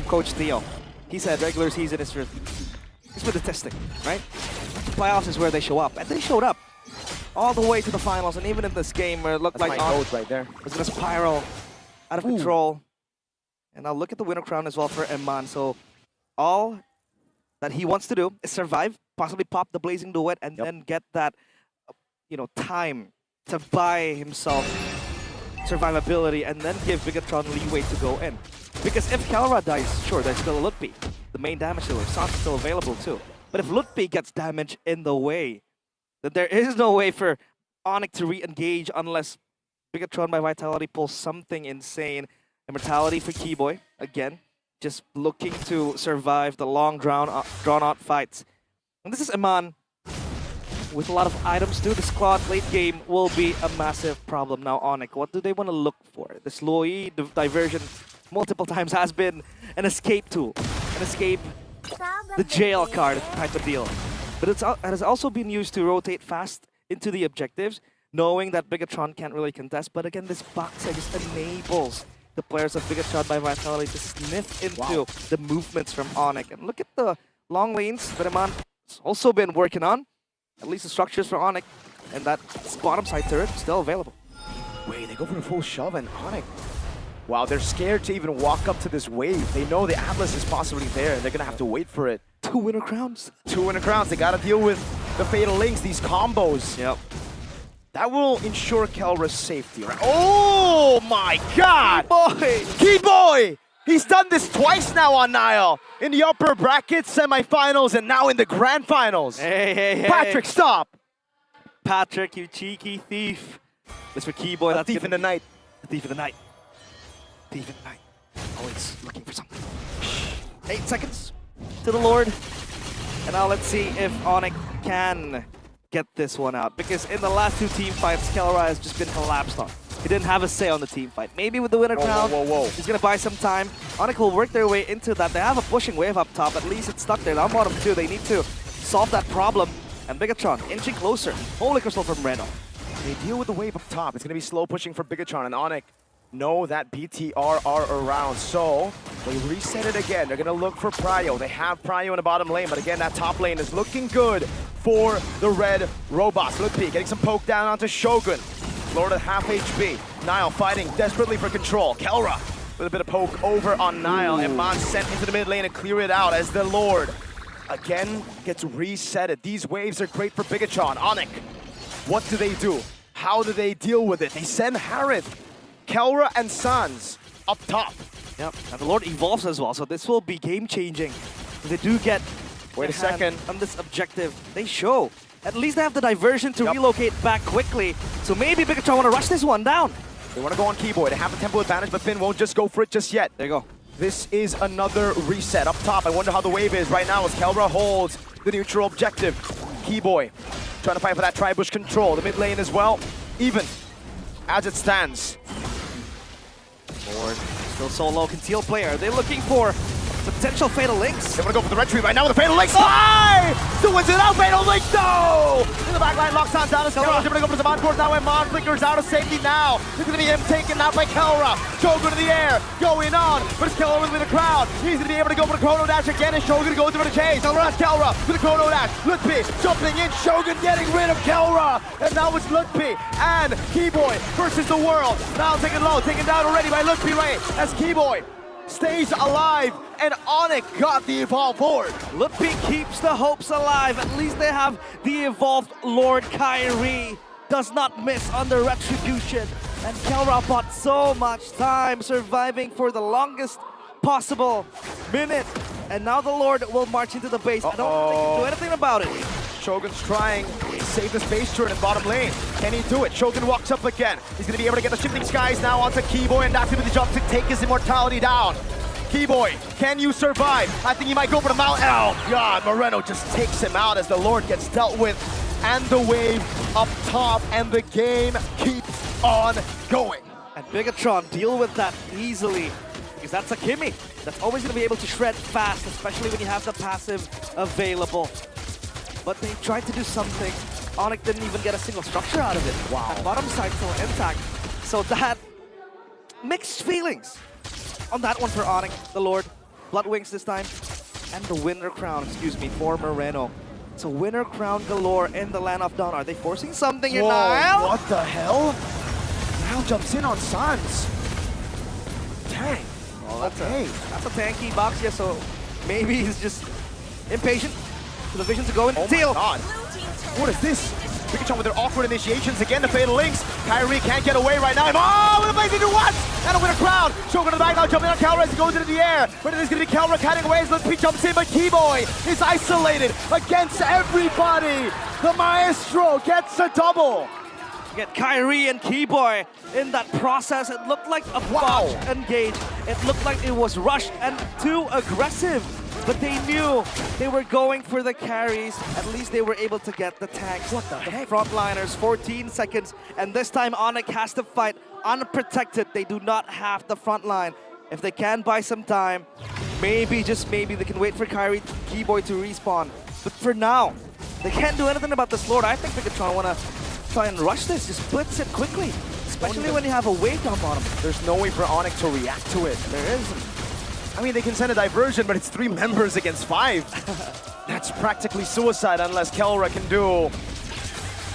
Coach Theo. He said regular season is for the testing, right? Playoffs is where they show up, and they showed up all the way to the finals. And even in this game, where it looked like ONIC right there was gonna spiral out of control. And now look at the winner crown as well for Eman. So all that he wants to do is survive, possibly pop the Blazing Duet, and then get that, time to buy himself survivability, and then give Bigetron leeway to go in. Because if Kelra dies, sure, there's still a Lutpi, the main damage dealer. Sans is still available too. But if Lutpi gets damage in the way, then there is no way for ONIC to re-engage unless Bigetron by Vitality pulls something insane. Immortality for Keyboy, again, just looking to survive the long drawn-out fights. And this is Eman with a lot of items too. The squad late game will be a massive problem. Now ONIC, what do they want to look for? The slowy diversion multiple times has been an escape tool, an escape, the jail card type of deal. But it has also been used to rotate fast into the objectives, knowing that Bigetron can't really contest. But again, this box just enables the players of Bigetron by Vitality to sniff into the movements from ONIC. And look at the long lanes that Eman has also been working on. At least the structures for ONIC, and that bottom side turret still available. Wait, they go for a full shove, and ONIC, wow, they're scared to even walk up to this wave. They know the Atlas is possibly there, and they're gonna have to wait for it. 2 winner crowns. 2 winner crowns. They gotta deal with the Fatal Links, these combos. Yep. That will ensure Kelra's safety, right? Oh my God! Keyboy! He's done this twice now on Niall. In the upper bracket semifinals and now in the grand finals. Hey. Patrick, stop! Patrick, you cheeky thief. This for Keyboy. That's thief in the night. The thief in the night. Thief in the night. Always looking for something. 8 seconds to the Lord. And now let's see if ONIC can get this one out. Because in the last 2 team fights, Kelra has just been collapsed on. He didn't have a say on the team fight. Maybe with the winner crown, he's going to buy some time. ONIC will work their way into that. They have a pushing wave up top. At least it's stuck there. Down bottom too. They need to solve that problem. And Bigetron inching closer. Holy Crystal from Reno. They deal with the wave up top. It's going to be slow pushing for Bigetron, and ONIC know that BTR are around. So they reset it again. They're going to look for Pryo. They have Pryo in the bottom lane, but again, that top lane is looking good for the red robots. Lutpi getting some poke down onto Shogun. Lord at half HP. Niall fighting desperately for control. Kelra with a bit of poke over on Niall. And Eman sent into the mid lane to clear it out as the Lord again gets resetted. These waves are great for Bigetron. ONIC, what do they do? How do they deal with it? They send Harith, Kelra, and Sans up top. Yep, and the Lord evolves as well, so this will be game-changing. They do get Wait a second. On this objective. They show. At least they have the diversion to relocate back quickly. So maybe Bigetron want to rush this one down. They want to go on Keyboy. They have the tempo advantage, but Finn won't just go for it just yet. There you go. This is another reset up top. I wonder how the wave is right now as Kelra holds the neutral objective. Keyboy trying to fight for that tri-bush control. The mid lane as well, even as it stands. Lord, still solo, conceal player. They're looking for potential Fatal Links. They want to go for the red tree right now with the Fatal Links. Still wins it out, Fatal Links, no! In the back line, locks on down as Kelra. They're going to go for the Mancourt now, and Mon flickers out of safety now. It's going to be him taken out by Kelra. Shogun in the air, going on, but it's Kelra with the crowd. He's going to be able to go for the Chrono Dash again, and Shogun goes for the chase. Kelra with the Chrono Dash. Lutpi jumping in, Shogun getting rid of Kelra. And now it's Lutpi and Keyboy versus the world. Now taken low, taken down already by Lutpi Ray as Keyboy stays alive, and ONIC got the evolve forward. Lutpi keeps the hopes alive. At least they have the evolved Lord Kyrie. Does not miss on the retribution. And Kelra bought so much time, surviving for the longest possible minute. And now the Lord will march into the base. I don't think he can do anything about it. Shogun's trying to save the space turret in bottom lane. Can he do it? Shogun walks up again. He's going to be able to get the shifting skies now onto Keyboy, and that's going to be the jump to take his immortality down. Keyboy, can you survive? I think he might go for the mount. Oh God, Moreno just takes him out as the Lord gets dealt with, and the wave up top, and the game keeps on going. And Bigetron deal with that easily, because that's a Kimmy. That's always going to be able to shred fast, especially when you have the passive available. But they tried to do something. ONIC didn't even get a single structure out of it. Wow. That bottom side still intact. So that mixed feelings on that one for ONIC, the Lord. Blood Wings this time. And the winner crown, excuse me, for Moreno. So winner crown galore in the land of Dawn. Are they forcing something here, Whoa, Niall? what the hell? Niall jumps in on Sans. Dang. Well, that's Okay. that's a tanky box here, so maybe he's just impatient for the vision to go in. Oh Teal. my god. What is this? Bigetron with their awkward initiations again, the fatal links. Kyrie can't get away right now. Oh, with a blazing to what? And a winner crown. Shogun in the back now, jumping on Calra as he goes into the air. But it is going to be Calra cutting away as P jumps in, but Keyboy is isolated against everybody. The Maestro gets a double. Get Kyrie and Keyboy in that process. It looked like a botched engage. It looked like it was rushed and too aggressive. But they knew they were going for the carries. At least they were able to get the tanks. What the heck? Frontliners, 14 seconds. And this time ONIC has to fight unprotected. They do not have the front line. If they can buy some time, maybe, just maybe, they can wait for Kyrie, Keyboy to respawn. But for now, they can't do anything about this Lord. I think Bigetron want to try and rush this, just blitz it quickly. Especially when you have a wave on bottom. There's no way for ONIC to react to it. There isn't. I mean, they can send a diversion, but it's 3 members against 5. That's practically suicide unless Kelra can do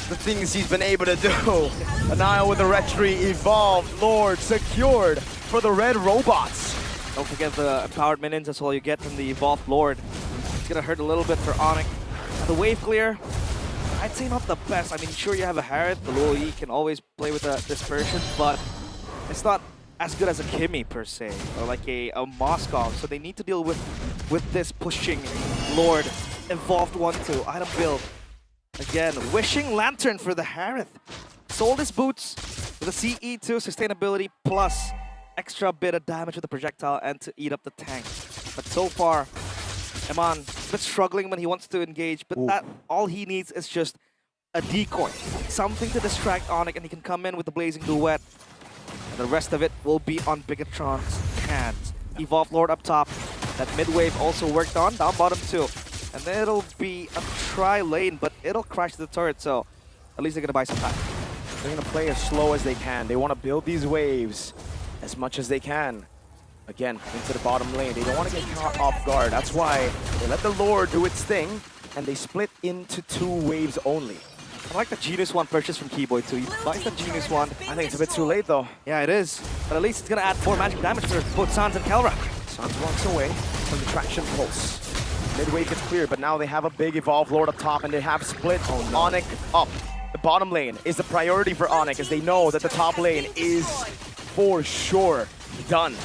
the things he's been able to do. Niall with the retry evolved, Lord secured for the red robots. Don't forget the empowered minions as well you get from the evolved Lord. It's gonna hurt a little bit for ONIC. The wave clear, I'd say not the best. I mean, sure you have a Harith, the Luo Yi can always play with a dispersion, but it's not as good as a Kimmy per se, or like a Moskov. So they need to deal with this pushing Lord. Evolved 1-2, item build. Again, wishing lantern for the Harith. Sold his boots with a CE2 sustainability plus extra bit of damage with the projectile and to eat up the tank. But so far, Eman a bit struggling when he wants to engage, but that all he needs is just a decoy. Something to distract ONIC and he can come in with the Blazing Duet. And the rest of it will be on Bigetron's hands. Evolved Lord up top. That mid-wave also worked on, down bottom too. And then it'll be a tri-lane, but it'll crash the turret, so at least they're gonna buy some time. They're gonna play as slow as they can. They want to build these waves as much as they can. Again, into the bottom lane. They don't want to get caught off guard. That's why they let the Lord do its thing, and they split into 2 waves only. I like the Genius Wand purchase from Keyboy too. He buys the Genius Wand. I think it's a bit too late though. Yeah, it is. But at least it's gonna add 4 magic damage for both Sans and Kelra. Sans walks away from the traction pulse. Mid-wave gets cleared, but now they have a big Evolved Lord up top, and they have split ONIC up. The bottom lane is the priority for ONIC, as they know that the top lane is for sure done.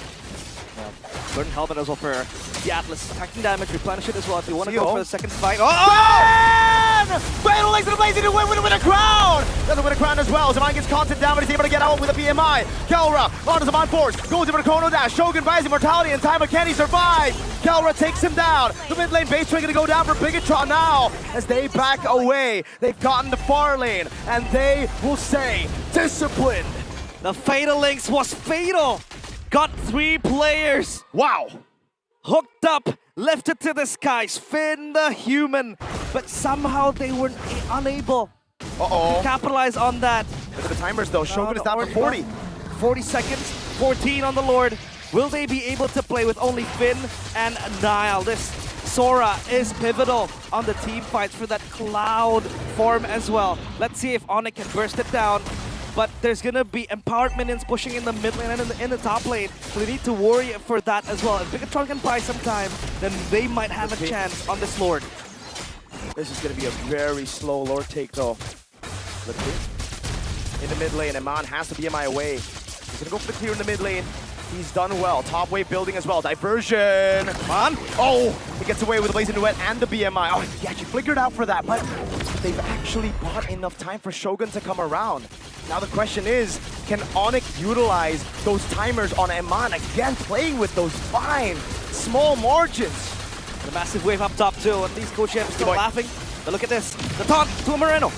Certain helmet as well for the Atlas. Attacking damage, replenish it as well if you want to Seal. go for the second fight. Oh! Fatal links to the Blazing to win a crown! Doesn't win a crown as well. Zaman gets constant damage, he's able to get out with a BMI. Kelra onto Zaman Force, goes over to Chrono Dash. Shogun buys immortality in time, but can he survive? Kelra takes him down. The mid lane base train gonna go down for Bigetron now as they back away. They've gotten the far lane, and they will say, disciplined. The Fatal Links was fatal. Got 3 players. Wow. Hooked up, lifted to the skies. Finn the human. But somehow they were unable to capitalize on that. Look at the timers though. Shogun is down for 40. 40 seconds, 14 on the Lord. Will they be able to play with only Finn and Niall? This Sora is pivotal on the team fights for that Cloud form as well. Let's see if ONIC can burst it down. But there's gonna be empowered minions pushing in the mid lane and in the top lane, so they need to worry for that as well. If Bigetron can buy some time, then they might have a chance on this Lord. This is gonna be a very slow Lord take though. In the mid lane, Eman has to BMI away. He's gonna go for the clear in the mid lane. He's done well. Top wave building as well. Diversion. On. Oh, he gets away with the Blazing Duet and the BMI. Oh, he actually flickered out for that, but they've actually bought enough time for Shogun to come around. Now the question is, can ONIC utilize those timers on Eman again, playing with those fine, small margins? The massive wave up top too, and these co-champs still laughing. But look at this, the taunt to Moreno.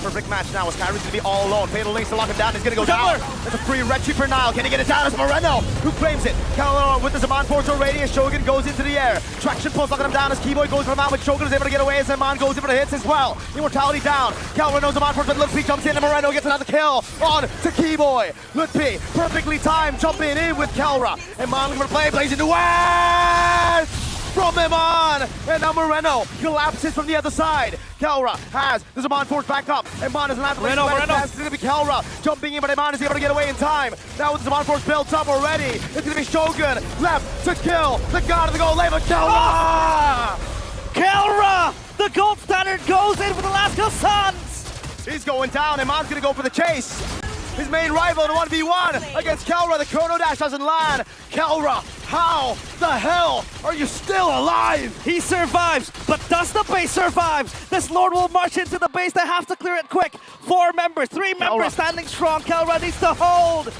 Perfect match now as Kyrie's gonna be all alone. Fatal links to lock him down. He's gonna go down. That's a free Reggie for Nile. Can he get it down? It's Moreno who claims it. Keller with the Zaman Force radius. Shogun goes into the air. Traction pulls locking him down as Keyboy goes for him out, but Shogun is able to get away as Zaman goes in for the hits as well. Immortality down. Keller knows Zaman Force, but Lutpi jumps in and Moreno gets another kill on to Keyboy. Lutpi perfectly timed jumping in with Kelra. And Mon looking for play, blazing to West from Iman, and now Moreno collapses from the other side. Kelra has the Zaman Force back up. Iman is not Moreno. It's going to be Kelra jumping in, but Iman is able to get away in time. Now with the Zaman Force built up already, it's going to be Shogun left to kill the god of the gold label, Kelra! Kelra, the gold standard, goes in for the last kill, Suns. He's going down. Iman's going to go for the chase. His main rival in 1v1 against Kelra. The Chrono Dash doesn't land. Kelra, how the hell are you still alive? He survives, but does the base survive? This Lord will march into the base. They have to clear it quick. 4 members, 3 members standing strong. Kelra needs to hold.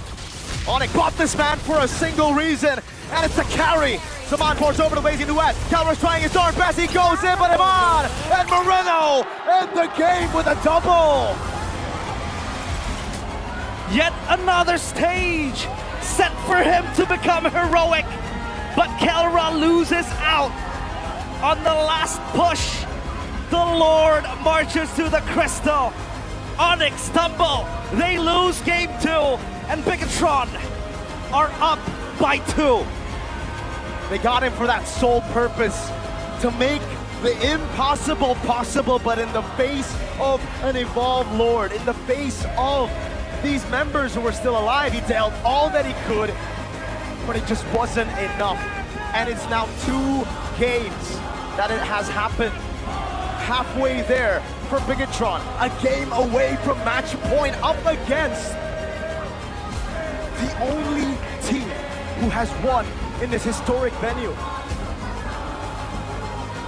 ONIC bought this man for a single reason, and it's a carry. Zaman Force over to Blazing Duet. Kelra's trying his darn best. He goes in, but Iman and Moreno end the game with a double. Yet another stage set for him to become heroic. But Kelra loses out on the last push. The Lord marches to the crystal. ONIC stumble. They lose game 2. And Bigetron are up by 2. They got him for that sole purpose, to make the impossible possible, but in the face of an evolved Lord, in the face of these members who were still alive, he dealt all that he could, but it just wasn't enough. And it's now 2 games that it has happened. Halfway there for Bigetron, a game away from match point, up against the only team who has won in this historic venue.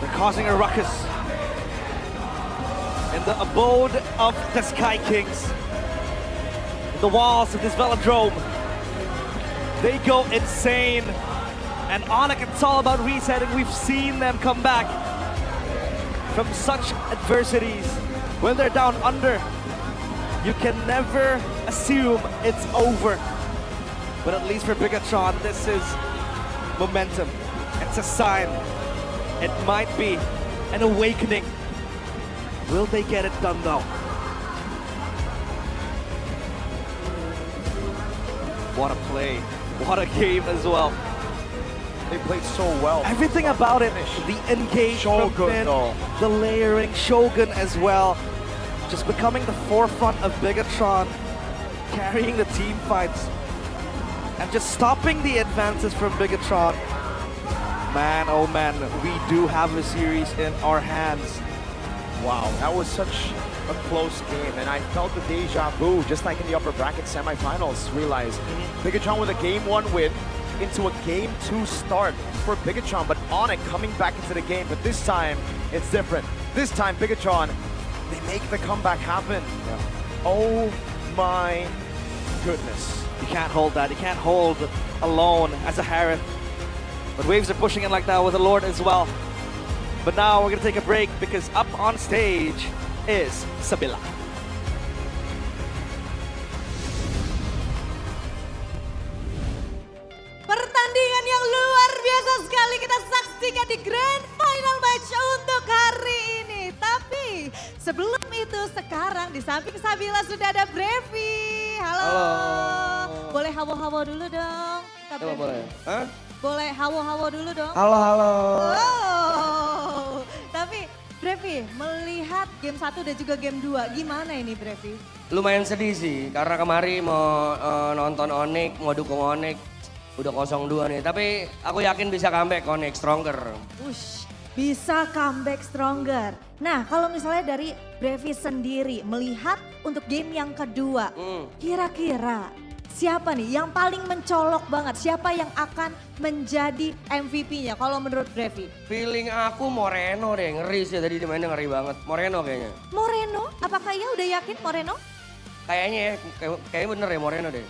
They're causing a ruckus in the abode of the Sky Kings. The walls of this velodrome, they go insane. And ONIC, it's all about resetting. We've seen them come back from such adversities. When they're down under, you can never assume it's over. But at least for Bigetron, this is momentum. It's a sign. It might be an awakening. Will they get it done though? What a play. What a game as well. They played so well. Everything about it. The engage from Finn, the layering, Shogun as well. Just becoming the forefront of Bigetron, carrying the team fights, and just stopping the advances from Bigetron. Man, oh man, we do have a series in our hands. Wow, that was such a close game, and I felt the deja vu, just like in the upper bracket semifinals. Realize Bigetron with a game 1 win into a game 2 start for Bigetron, but ONIC coming back into the game, but this time it's different. This time Bigetron, they make the comeback happen. Yeah. Oh my goodness. You can't hold that. You can't hold alone as a Harith. But Waves are pushing in like that with the Lord as well. But now we're gonna take a break because up on stage is Sabila. Pertandingan yang luar biasa sekali kita saksikan di Grand Final Match untuk hari ini. Tapi sebelum itu sekarang di samping Sabila sudah ada Brevi. Halo. Boleh hawo-hawo dulu dong. Kak Brevi. Boleh. Hah? Boleh hawo-hawo dulu dong. Halo. Oh. Tapi Brevi, melihat game 1 dan juga game 2, gimana ini Brevi? Lumayan sedih sih, karena kemarin mau nonton ONIC, mau dukung ONIC, udah 0-2 nih. Tapi aku yakin bisa comeback ONIC stronger. Ush, bisa comeback stronger. Nah, kalau misalnya dari Brevi sendiri melihat untuk game yang kedua, kira-kira siapa nih yang paling mencolok banget? Siapa yang akan menjadi MVP-nya kalau menurut Brevi? Feeling aku Moreno deh, ngeri sih tadi dimainnya ngeri banget. Moreno kayaknya. Moreno? Apakah ya udah yakin Moreno? Kayaknya ya, kayaknya bener ya Moreno deh.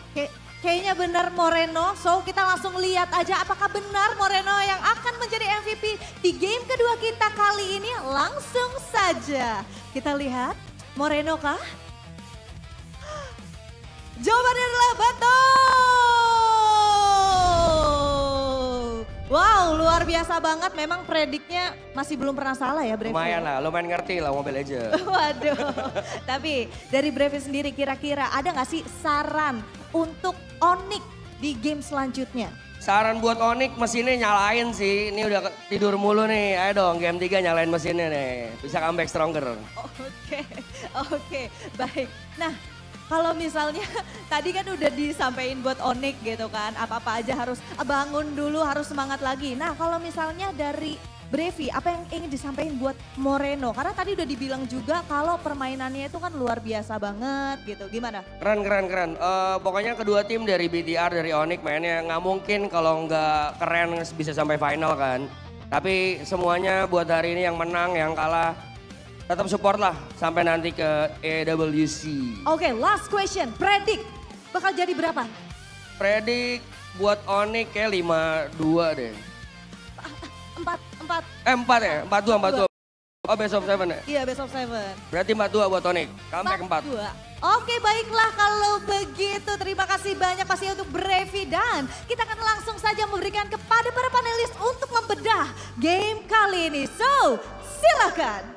Kayaknya benar Moreno, so kita langsung lihat aja apakah benar Moreno yang akan menjadi MVP di game kedua kita kali ini. Langsung saja kita lihat Moreno kah? Jawabannya adalah betul. Wow, luar biasa banget. Memang prediknya masih belum pernah salah ya, Brevi. Lumayan lah, lumayan ngerti lah Mobile Legends. Waduh, tapi dari Brevi sendiri kira-kira ada nggak sih saran untuk ONIC di game selanjutnya? Saran buat ONIC mesinnya nyalain sih. Ini udah tidur mulu nih. Ayo dong game 3 nyalain mesinnya nih. Bisa comeback stronger. Oke, baik. Nah, kalau misalnya tadi kan udah disampaikan buat ONIC gitu kan. Apa-apa aja harus bangun dulu, harus semangat lagi. Nah, kalau misalnya dari Brevi, apa yang ingin disampaikan buat Moreno? Karena tadi udah dibilang juga kalau permainannya itu kan luar biasa banget gitu. Gimana? Keren. Pokoknya kedua tim dari BTR, dari ONIC mainnya nggak mungkin kalau nggak keren bisa sampai final kan. Tapi semuanya buat hari ini yang menang, yang kalah, tetap support lah sampai nanti ke AWC. Oke, last question. Predik bakal jadi berapa? Predik buat ONIC kayak 5-2 deh. 4 ya? 4-2. Oh best of 7 ya? Iya, best of 7. Berarti 4-2 buat ONIC. Comeback 4. Oke, baiklah kalau begitu. Terima kasih banyak pastinya untuk Brevi dan kita akan langsung saja memberikan kepada para panelis untuk membedah game kali ini. So, silakan.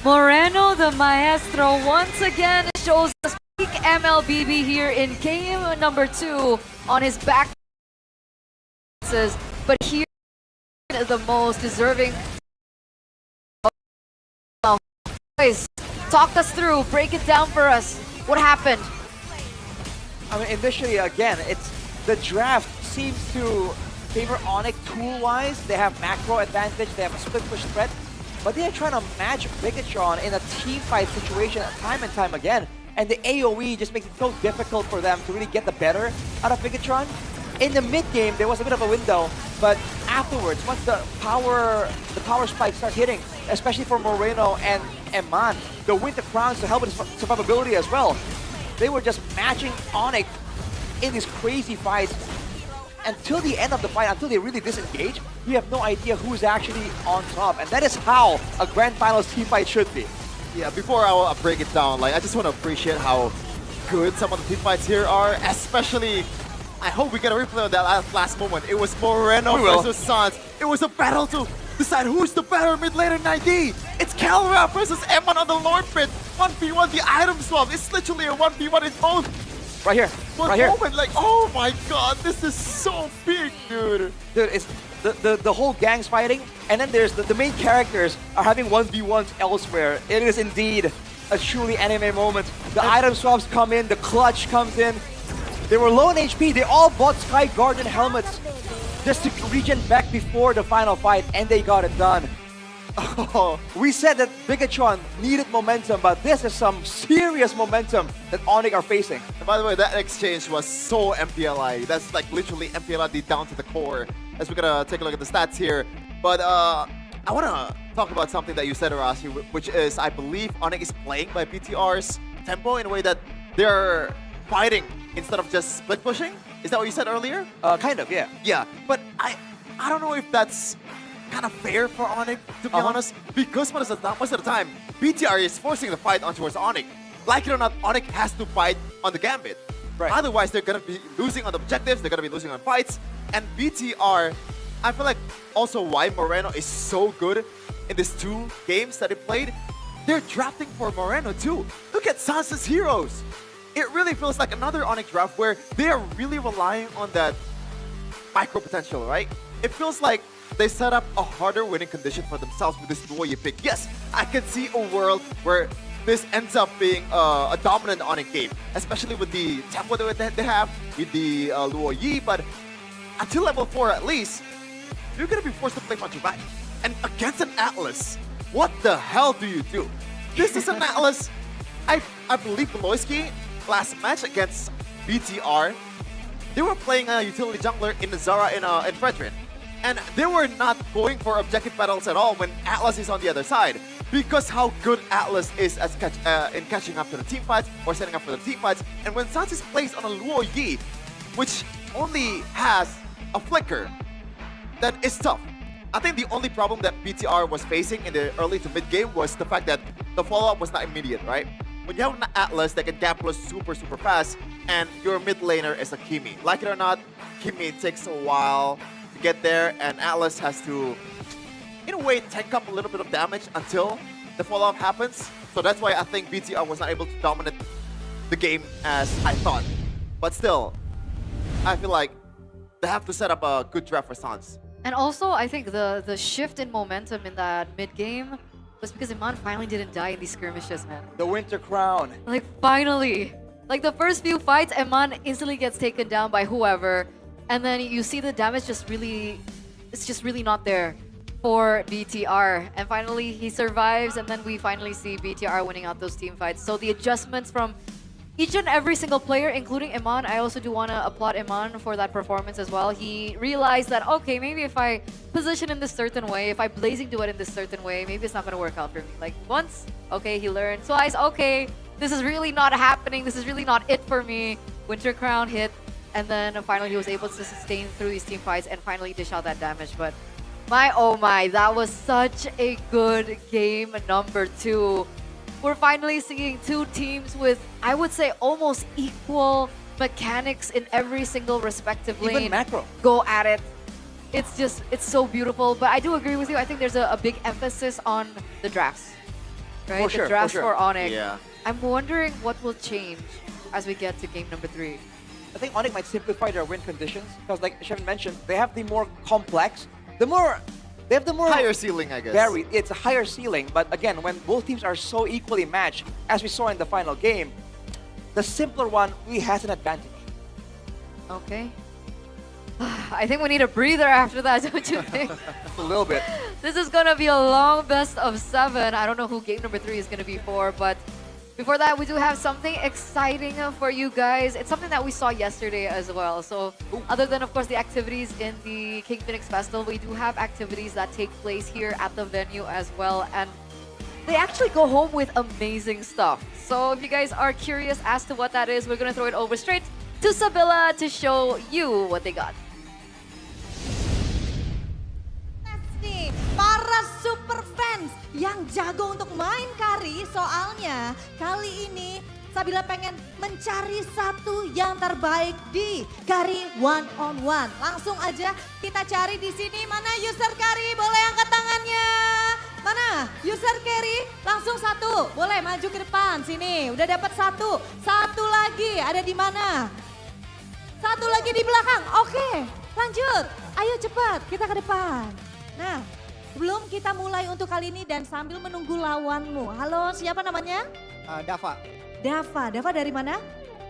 Moreno, the maestro, once again shows us peak MLBB here in game number 2 on his back. But here is the most deserving. Boys, talk us through, break it down for us. What happened? I mean, initially, again, it's the draft seems to favor ONIC tool-wise. They have macro advantage, they have a split push threat, but they're trying to match Bigetron in a team fight situation time and time again. And the AoE just makes it so difficult for them to really get the better out of Bigetron. In the mid game, there was a bit of a window, but afterwards, once the power spikes start hitting, especially for Moreno and Man, the Winter Crowns to help with his survivability as well. They were just matching ONIC in these crazy fights until the end of the fight, until they really disengage. You have no idea who's actually on top, and that is how a Grand Finals team fight should be. Yeah, before I break it down, like I just want to appreciate how good some of the team fights here are, especially. I hope we get a replay of that last moment. It was Moreno versus Sans. It was a battle to decide who's the better mid laner 9D. It's Calra versus Eman on the Lord pit. 1v1, the item swap. It's literally a 1v1 in both. Right here, right here. Moment, like, oh my god, this is so big, dude. Dude, it's the whole gang's fighting, and then there's the main characters are having 1v1s elsewhere. It is indeed a truly anime moment. The item swaps come in, the clutch comes in. They were low in HP, they all bought Sky Guardian helmets just to regen back before the final fight, and they got it done. Oh, we said that Bigetron needed momentum, but this is some serious momentum that ONIC are facing. And by the way, that exchange was so MPLI. That's like literally MPLI down to the core. As we're gonna take a look at the stats here. But I wanna talk about something that you said, Arasi, which is I believe ONIC is playing by BTR's tempo in a way that they're fighting instead of just split pushing. Is that what you said earlier? Kind of, yeah. Yeah, but I don't know if that's kind of fair for ONIC, to be honest, because most of the time, BTR is forcing the fight on towards ONIC. Like it or not, ONIC has to fight on the Gambit. Right. Otherwise, they're going to be losing on the objectives, they're going to be losing on fights, and BTR, I feel like also why Moreno is so good in these 2 games that he played, they're drafting for Moreno too. Look at Sansa's heroes. It really feels like another ONIC draft where they are really relying on that micro potential, right? It feels like they set up a harder winning condition for themselves with this Luo Yi pick. Yes, I can see a world where this ends up being a dominant ONIC game, especially with the tempo that they have, with the Luo Yi, but until level 4 at least, you're gonna be forced to play Majubai. And against an Atlas, what the hell do you do? This is an Atlas, I believe Loisky last match against BTR, they were playing a utility jungler in Zara and Fredrin. And they were not going for objective battles at all when Atlas is on the other side. Because how good Atlas is as in catching up to the team fights or setting up for the team fights. And when Sans is placed on a Luo Yi, which only has a flicker, that is tough. I think the only problem that BTR was facing in the early to mid game was the fact that the follow-up was not immediate, right? When you have an Atlas that can gap plus super fast, and your mid laner is a Kimi. Like it or not, Kimi takes a while to get there, and Atlas has to, in a way, tank up a little bit of damage until the follow-up happens. So that's why I think BTR was not able to dominate the game as I thought. But still, I feel like they have to set up a good draft for Sans. And also, I think the shift in momentum in that mid-game was because Iman finally didn't die in these skirmishes, man. The Winter Crown. Like, finally. Like, the first few fights, Iman instantly gets taken down by whoever. And then you see the damage just really... It's just really not there for BTR. And finally, he survives, and then we finally see BTR winning out those team fights. So the adjustments from each and every single player, including Iman, I also do want to applaud Iman for that performance as well. He realized that, okay, maybe if I position in this certain way, if I blazing duet in this certain way, maybe it's not going to work out for me. Like, once, okay, he learned. Twice, okay, this is really not happening. This is really not it for me. Winter Crown hit, and then finally he was able to sustain through these team fights and finally dish out that damage. But my, oh my, that was such a good game number 2. We're finally seeing two teams with, I would say, almost equal mechanics in every single respective lane. Even macro. Go at it. It's just, it's so beautiful. But I do agree with you. I think there's a big emphasis on the drafts. Right? For sure, the drafts for sure. for ONIC. Yeah. I'm wondering what will change as we get to game number 3. I think ONIC might simplify their win conditions because, like Shevin mentioned, they have the more complex, they have the more Higher ceiling, I guess. varied. It's a higher ceiling, but again, when both teams are so equally matched, as we saw in the final game, the simpler one really has an advantage. Okay. I think we need a breather after that, don't you think? A little bit. This is gonna be a long best of 7. I don't know who game number 3 is gonna be for, but before that, we do have something exciting for you guys. It's something that we saw yesterday as well. So other than, of course, the activities in the King Phoenix Festival, we do have activities that take place here at the venue as well. And they actually go home with amazing stuff. So if you guys are curious as to what that is, we're gonna throw it over straight to Sabilla to show you what they got. Nih, para super fans yang jago untuk main carry, soalnya kali ini Sabila pengen mencari satu yang terbaik di carry one on one. Langsung aja kita cari di sini, mana user carry, boleh angkat tangannya. Mana user carry, langsung satu, boleh maju ke depan sini. Udah dapat satu, satu lagi ada di mana? Satu lagi di belakang, oke lanjut. Ayo cepat kita ke depan. Nah, sebelum kita mulai untuk kali ini dan sambil menunggu lawanmu. Halo, siapa namanya? Dava, Dava dari mana?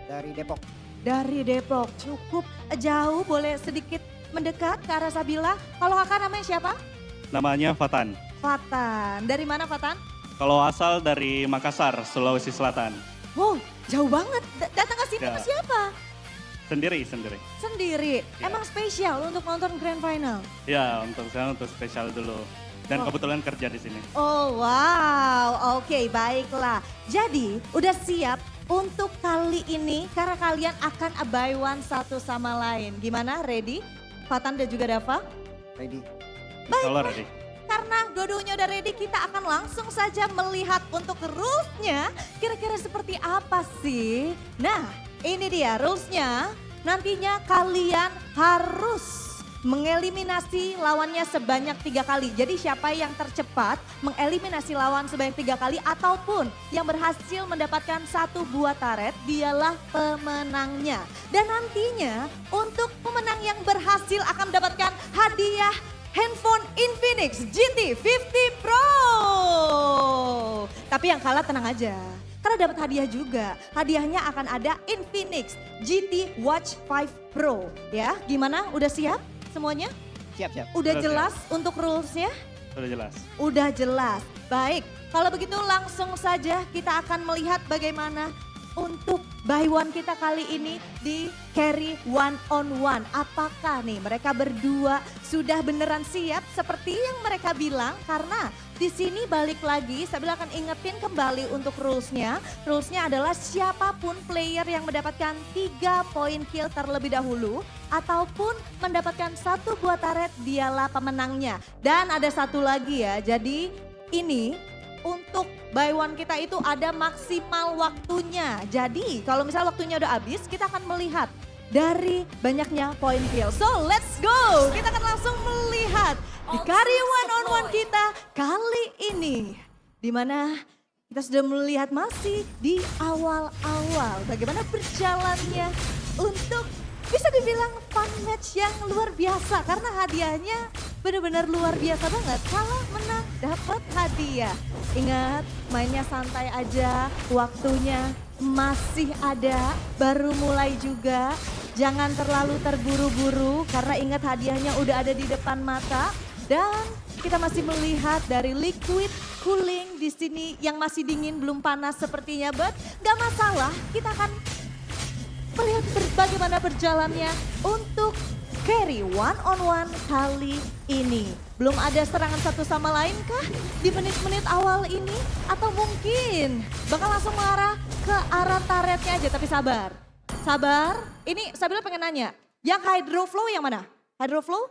dari Depok. Dari Depok, cukup jauh, boleh sedikit mendekat ke arah Sabila. Kalau kakak namanya siapa? Namanya Fatan. Fatan, dari mana Fatan? Kalau asal dari Makassar, Sulawesi Selatan. Wow, jauh banget. Datang ke sini Ya. sama siapa? Sendiri. Sendiri. Ya. Emang spesial untuk nonton Grand Final? Ya, untuk saya untuk spesial dulu. Dan Oh. kebetulan kerja di sini. Oh wow, oke baiklah. Jadi udah siap untuk kali ini karena kalian akan abai one satu sama lain. Gimana, ready? Fatan dan juga Dava? Ready. Kalau ready. Karena dua-duanya udah ready, kita akan langsung saja melihat untuk rules-nya kira-kira seperti apa sih. Nah, ini dia rules-nya. Nantinya kalian harus mengeliminasi lawannya sebanyak 3 kali. Jadi siapa yang tercepat mengeliminasi lawan sebanyak 3 kali ataupun yang berhasil mendapatkan 1 buah taret, dialah pemenangnya. Dan nantinya untuk pemenang yang berhasil akan mendapatkan hadiah handphone Infinix GT 50 Pro. Tapi yang kalah tenang aja, karena dapat hadiah juga. Hadiahnya akan ada Infinix GT Watch 5 Pro. Ya, gimana? Udah siap semuanya? Siap. Udah Sudah jelas untuk rules-nya? Sudah jelas. Udah jelas. Baik, kalau begitu langsung saja kita akan melihat bagaimana untuk buy one kita kali ini di carry one on one. Apakah nih mereka berdua sudah beneran siap seperti yang mereka bilang? Karena di sini balik lagi, saya akan ingetin kembali untuk rulesnya. Rulesnya adalah siapapun player yang mendapatkan 3 poin kill terlebih dahulu ataupun mendapatkan 1 buah turret, dialah pemenangnya. Dan ada satu lagi ya, jadi ini untuk buy one kita itu ada maksimal waktunya. Jadi kalau misalnya waktunya udah habis, kita akan melihat dari banyaknya poin kill. So let's go, kita akan langsung melihat di carry one on one kita kali ini. Dimana kita sudah melihat masih di awal-awal bagaimana berjalannya untuk bisa dibilang fun match yang luar biasa. Karena hadiahnya benar-benar luar biasa banget. Kalah menang dapat hadiah. Ingat mainnya santai aja, waktunya masih ada, baru mulai juga. Jangan terlalu terburu-buru karena ingat hadiahnya udah ada di depan mata. Dan kita masih melihat dari liquid cooling di sini yang masih dingin belum panas sepertinya, but gak masalah. Kita akan melihat bagaimana berjalannya untuk carry one on one kali ini. Belum ada serangan satu sama lain kah di menit-menit awal ini? Atau mungkin bakal langsung mengarah ke arah turretnya aja, tapi sabar. Sabar, ini Sabila pengen nanya, yang hydro flow yang mana? Hydro flow?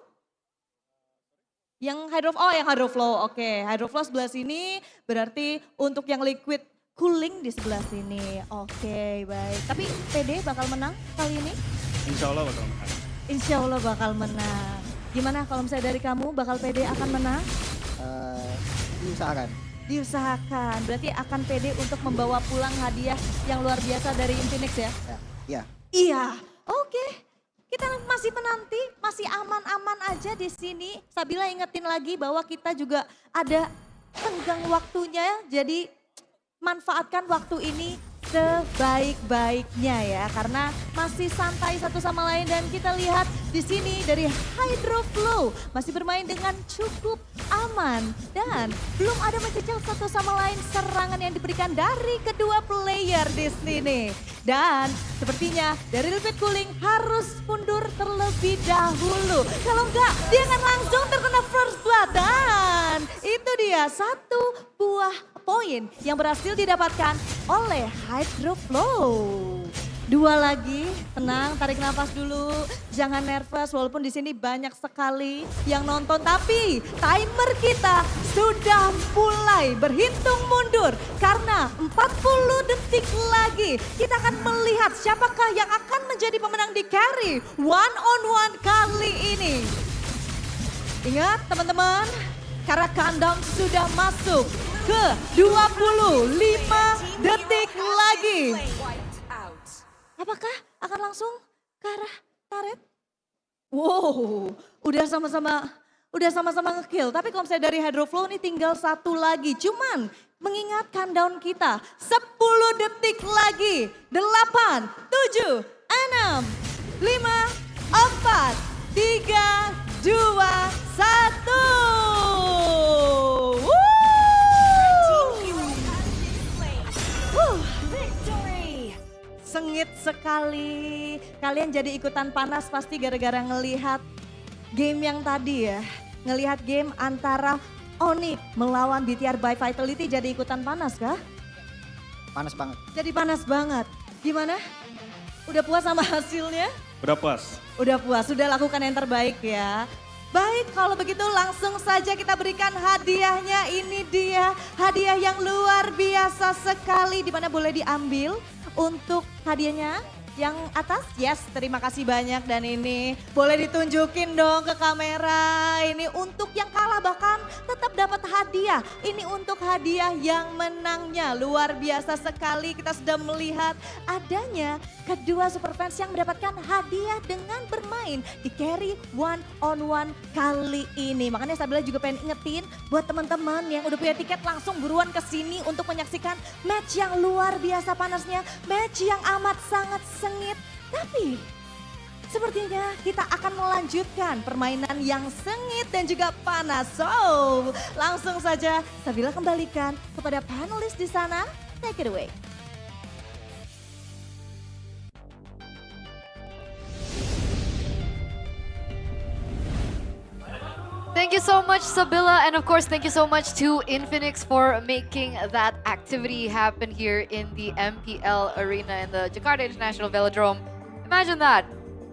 Yang hydro flow, oke. Hydro flow sebelah sini, berarti untuk yang liquid cooling di sebelah sini. Oke, baik. Tapi PD bakal menang kali ini? Insya Allah bakal menang. Insya Allah bakal menang. Gimana kalau misalnya dari kamu, bakal PD akan menang? Diusahakan. Diusahakan, berarti akan PD untuk membawa pulang hadiah yang luar biasa dari Infinix ya? Ya. Iya, oke. Kita masih menanti, masih aman-aman aja di sini. Sabila ingetin lagi bahwa kita juga ada tenggang waktunya, jadi manfaatkan waktu ini sebaik-baiknya ya. Karena masih santai satu sama lain dan kita lihat di sini dari Hydro Flow masih bermain dengan cukup aman. Dan belum ada mencecil satu sama lain serangan yang diberikan dari kedua player di sini. Dan sepertinya dari liquid cooling harus mundur terlebih dahulu. Kalau enggak dia akan langsung terkena first blood. Dan itu dia 1 buah poin yang berhasil didapatkan oleh Hydro Flow. 2 lagi, tenang, tarik nafas dulu, jangan nervous walaupun di sini banyak sekali yang nonton. Tapi timer kita sudah mulai berhitung mundur karena 40 detik lagi kita akan melihat siapakah yang akan menjadi pemenang di carry one on one kali ini. Ingat teman-teman, karena countdown sudah masuk ke 25 detik lagi. Apakah akan langsung ke arah turret? Wow, udah sama-sama nge-kill. Tapi kalau misalnya dari Hydro Flow ini tinggal 1 lagi. Cuman mengingat countdown kita 10 detik lagi. 8, 7, 6, 5, 4, 3, 2, 1. Sengit sekali. Kalian jadi ikutan panas pasti gara-gara ngelihat game yang tadi ya. Ngelihat game antara ONIC melawan BTR by Vitality jadi ikutan panas kah? Panas banget. Jadi panas banget. Gimana? Udah puas sama hasilnya? Udah puas. Udah puas, sudah lakukan yang terbaik ya. Baik, kalau begitu langsung saja kita berikan hadiahnya. Ini dia hadiah yang luar biasa sekali. Dimana boleh diambil untuk hadiahnya yang atas. Yes, terima kasih banyak. Dan ini boleh ditunjukin dong ke kamera. Ini untuk yang kalah bahkan tetap dapat hadiah. Ini untuk hadiah yang menangnya. Luar biasa sekali, kita sudah melihat adanya kedua super fans yang mendapatkan hadiah dengan bermain di carry one on one kali ini. Makanya Sabila juga pengen ingetin buat teman-teman yang udah punya tiket langsung buruan ke sini untuk menyaksikan match yang luar biasa panasnya, match yang amat sangat sengit. Tapi sepertinya kita akan melanjutkan permainan yang sengit dan juga panas. So, langsung saja Sabila kembalikan kepada panelis di sana. Take it away. Thank you so much, Sabila, and of course, thank you so much to Infinix for making that activity happen here in the MPL arena in the Jakarta International Velodrome. Imagine that.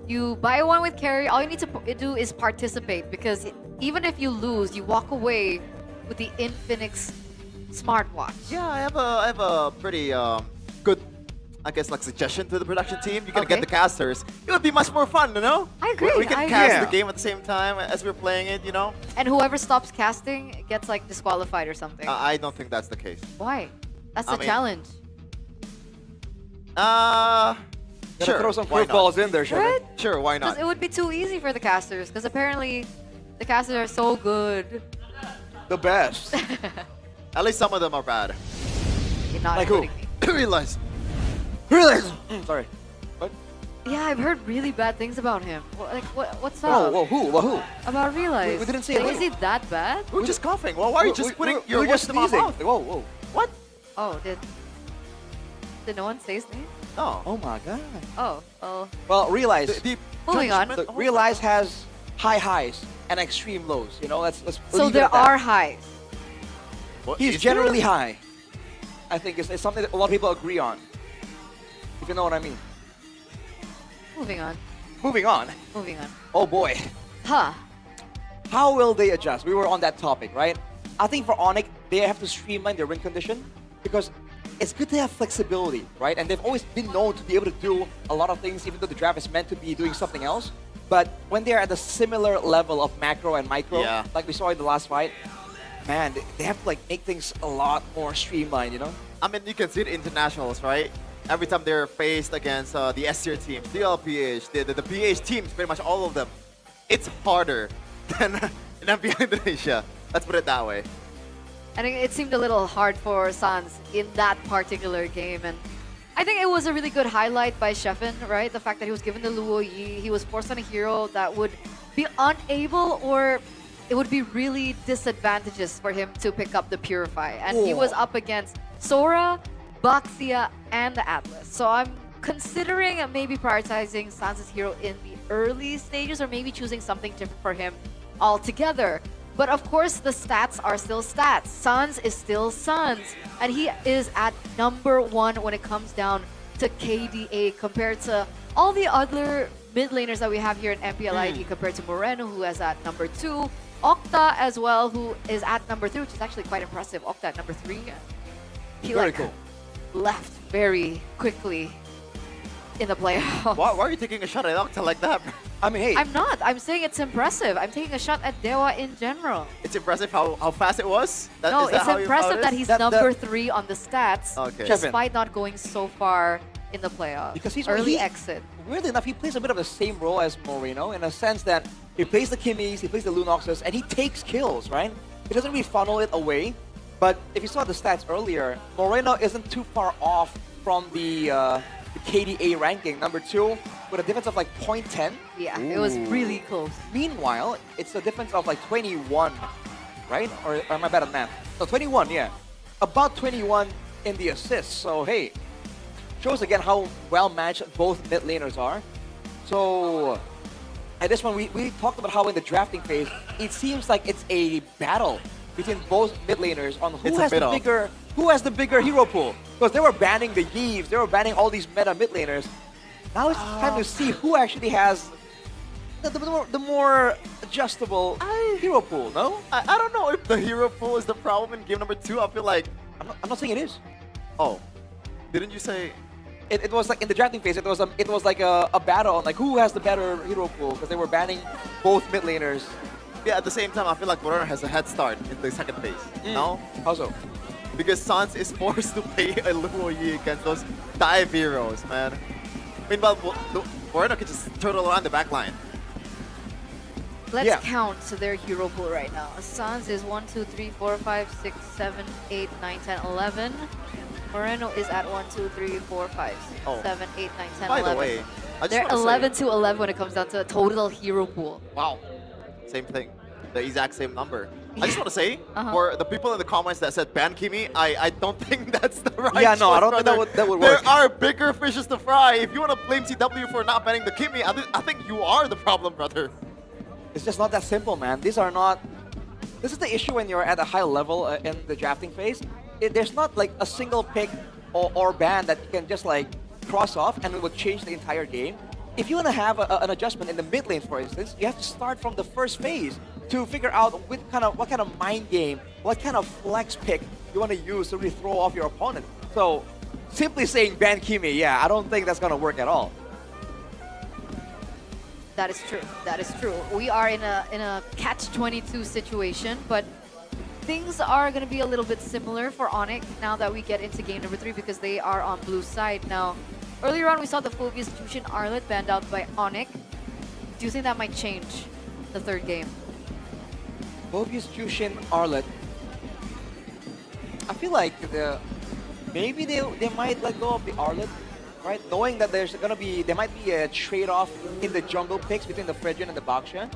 You buy one with carry, all you need to do is participate, because even if you lose, you walk away with the Infinix smartwatch. Yeah, I have a pretty good, I guess, like suggestion to the production team. You can Okay. get the casters. It would be much more fun, you know? I agree, We can I cast agree. the game at the same time as we're playing it, you know? And whoever stops casting gets like disqualified or something. I don't think that's the case. Why? That's I the mean- challenge. Gotta Sure. throw some why not? curveballs in there, Shepard. Right? Sure, why Because not? it would be too easy for the casters, because apparently the casters are so good. The best. At least some of them are bad. You're not Like who? including me. Realize. Sorry. What? Yeah, I've heard really bad things about him. What's up? Whoa, who? Who? About Realize. We didn't say a Is name. he that bad? We're just coughing. Well, why are you just putting your we're words just in my sneezing. mouth? Whoa, whoa. What? Oh, did no one say his name? No. Oh my god. Oh, well, Well, realize. The moving on. judgment- Look, Realize has high highs and extreme lows. You know, let's So leave it there at that. are highs. What, He's is there? generally high. I think it's something that a lot of people agree on. If you know what I mean. Moving on. Moving on. Moving on. Oh boy. Huh. How will they adjust? We were on that topic, right? I think for ONIC, they have to streamline their win condition because it's good to have flexibility, right? And they've always been known to be able to do a lot of things, even though the draft is meant to be doing something else. But when they're at a similar level of macro and micro, Yeah. like we saw in the last fight, man, they have to like make things a lot more streamlined, you know? I mean, you can see it in internationals, right? Every time they're faced against the S-tier teams, the LPH, the PH teams, pretty much all of them, it's harder than in MPL Indonesia. Let's put it that way. I think it seemed a little hard for Sans in that particular game. And I think it was a really good highlight by Sheffin, right? The fact that he was given the Luo Yi, he was forced on a hero that would be unable, or it would be really disadvantageous for him to pick up the Purify. And he was up against Sora, Baxia, and the Atlas. So I'm considering maybe prioritizing Sans' hero in the early stages, or maybe choosing something different for him altogether. But of course, the stats are still stats. Sans is still Sans. And he is at #1 when it comes down to KDA compared to all the other mid laners that we have here in MPL ID, compared to Moreno, who is at #2. Octa as well, who is at #3, which is actually quite impressive. Octa at #3. He Very like cool. left very quickly in the playoffs. Why are you taking a shot at Octa like that? I mean, hey, I'm not. I'm saying it's impressive. I'm taking a shot at Dewa in general. It's impressive how fast it was. No, is that it's how impressive it that is? he's That- #3 on the stats, Okay. Kevin. despite not going so far in the playoffs. Because he's early he- exit. Weirdly enough, he plays a bit of the same role as Moreno in a sense that he plays the Kimmies, he plays the Lunoxes, and he takes kills, right? He doesn't really funnel it away. But if you saw the stats earlier, Moreno isn't too far off from the KDA ranking, #2, with a difference of like 0.10. Yeah, it was really close. Meanwhile, it's a difference of like 21, right? Or am I bad at math? So 21, yeah. About 21 in the assists. So hey, shows again how well matched both mid laners are. So at this one, we talked about how in the drafting phase, it seems like it's a battle between both mid laners on It's a bit off. who has the bigger hero pool. Because they were banning the Yeeves, they were banning all these meta mid laners. Now it's time to see who actually has the more adjustable hero pool, no? I don't know if the hero pool is the problem in game #2. I feel like, I'm not saying it is. oh, didn't you say? It was like in the drafting phase, it was like a battle on like who has the better hero pool because they were banning both mid laners. Yeah, at the same time, I feel like Moreno has a head start in the second phase. No? How so? Because Sans is forced to play a Luo Yi against those dive heroes, man. Meanwhile, Moreno can just turtle around the back line. Let's Yeah. count their hero pool right now. Sans is 1, 2, 3, 4, 5, 6, 7, 8, 9, 10, 11. Moreno is at 1, 2, 3, 4, 5, 6, Oh. 7, 8, 9, 10, By 11. the way, I just They're want to 11 to 11 when it comes down to total hero pool. Wow. same thing, the exact same number. I just want to say, Uh-huh. for the people in the comments that said ban Kimi, I don't think that's the right Yeah, no, I choice, don't think that brother. would work. There are bigger fishes to fry. If you want to blame CW for not banning the Kimi, I think you are the problem, brother. It's just not that simple, man. These are not this is the issue when you're at a high level in the drafting phase. There's not like a single pick or ban that you can just like cross off and it will change the entire game. If you want to have an adjustment in the mid lane, for instance, you have to start from the first phase to figure out what kind of mind game, what kind of flex pick you want to use to really throw off your opponent. So simply saying ban Kimi, yeah, I don't think that's going to work at all. That is true. That is true. We are in a catch-22 situation, but things are going to be a little bit similar for ONIC now that we get into game number 3 because they are on blue side now. Earlier on, we saw the Phobius Jushin Arlet banned out by ONIC. Do you think that might change the third game? Phobius Jushin Arlet. I feel like maybe they might let go of the Arlet, right? Knowing that there might be a trade-off in the jungle picks between the Fredrin and the Baksha.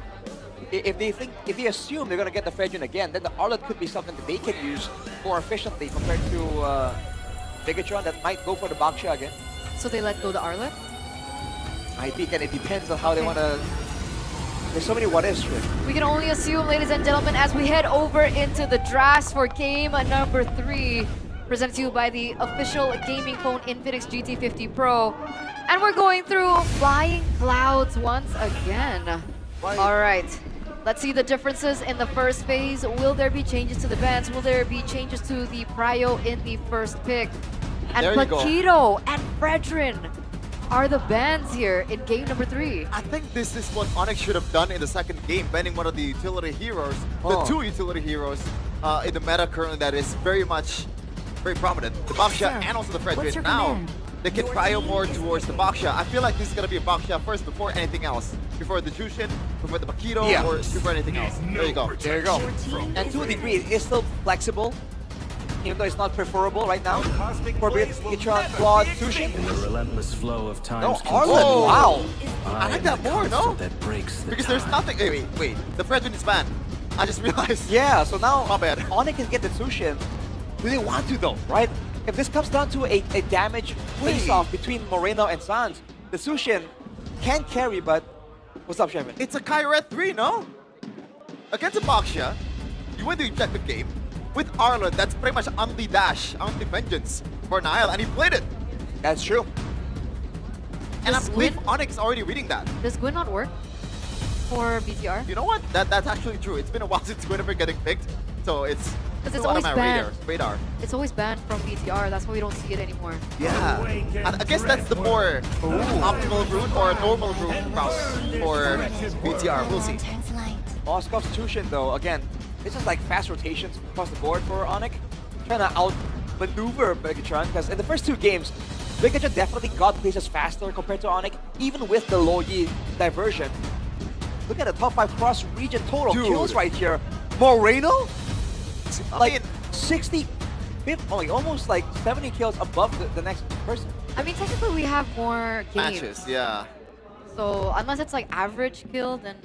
If they assume they're gonna get the Fredrin again, then the Arlet could be something that they can use more efficiently compared to Bigetron that might go for the Baksha again. So they let go the Arlet? I think, and it depends on how they want to. There's so many what-ifs. We can only assume, ladies and gentlemen, as we head over into the drafts for game number 3, presented to you by the official gaming phone Infinix GT50 Pro. And we're going through Flying Clouds once again. All right, let's see the differences in the first phase. Will there be changes to the bans? Will there be changes to the prio in the first pick? And Paquito and Fredrin are the bans here in game number 3. I think this is what ONIC should have done in the second game, banning one of the utility heroes, the 2 utility heroes in the meta currently that is very prominent. The Baksha and also the Fredrin. Now, they can prio more towards the Baksha. I feel like this is going to be a Baksha first before anything else. Before the Jushin, before the Paquito, or before anything else. There you go. There you go. And to a degree, it is still flexible, even though it's not preferable right now. For Bigetron, Claude, Jushin. In the relentless flow of time. No, Arlen, wow. I like that more, no? Because there's nothing. Wait, the Fredrin is banned. I just realized. Yeah, so now my bad. ONIC can get the Jushin. Do they want to though, right? If this comes down to a damage face-off between Moreno and Sans, the Jushin can carry, but what's up, Sherman? It's a Kyret 3, no? Against a Baksha, you win the objective game. With Arlen, that's pretty much anti-dash, anti-vengeance for Niall, and he played it. That's true. And I believe ONIC's already reading that. Does Gwyn not work for BTR? You know what? That's actually true. It's been a while since Gwyn ever getting picked, so it's always on my banned. radar. It's always banned from BTR. That's why we don't see it anymore. Yeah, I guess that's the more optimal route or normal route for BTR. We'll see. Oscov's Jushin though, again, it's just like fast rotations across the board for ONIC. Trying to outmaneuver Bigetron, because in the first 2 games, Bigetron definitely got places faster compared to ONIC, even with the low Yi diversion. Look at the top 5 cross-region total kills right here. Moreno? Like 60, almost like 70 kills above the next person. I mean, technically we have more games. Matches, yeah. So unless it's like average kill, then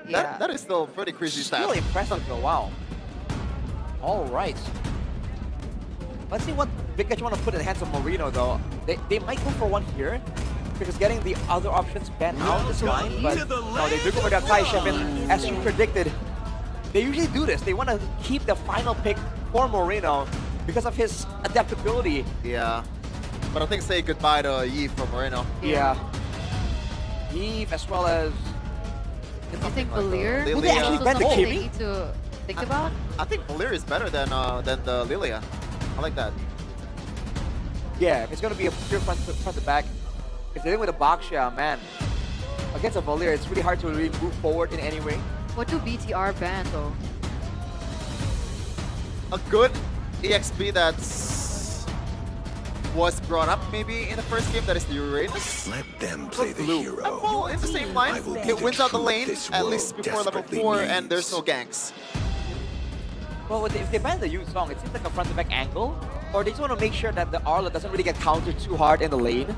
yeah. That is still pretty crazy stat. Still impressive though, wow. All right. Let's see what Bigetron want to put in the hands of Moreno though. They might go for one here, because getting the other options banned out is fine, but no, they do go for that tie chef, and as you predicted, they usually do this. They want to keep the final pick for Moreno because of his adaptability. Yeah, but I think say goodbye to Yi for Moreno. Yeah. Eve as well as... Do you think Valir? Will they actually ban the They Kimi? need to think about? I think Valir is better than the Lilia. I like that. Yeah, if it's going to be a pure front to back, if they're dealing with a Baksha, man, against a Valir, it's really hard to really move forward in any way. What do BTR ban though? A good EXP that was brought up maybe in the first game, that is the Uranus. Let them play the hero. Well, in the same line, it wins out the lane, at least before level 4, and there's no ganks. Well, if they ban the Yu Song, it seems like a front-to-back angle, or they just want to make sure that the Arla doesn't really get countered too hard in the lane.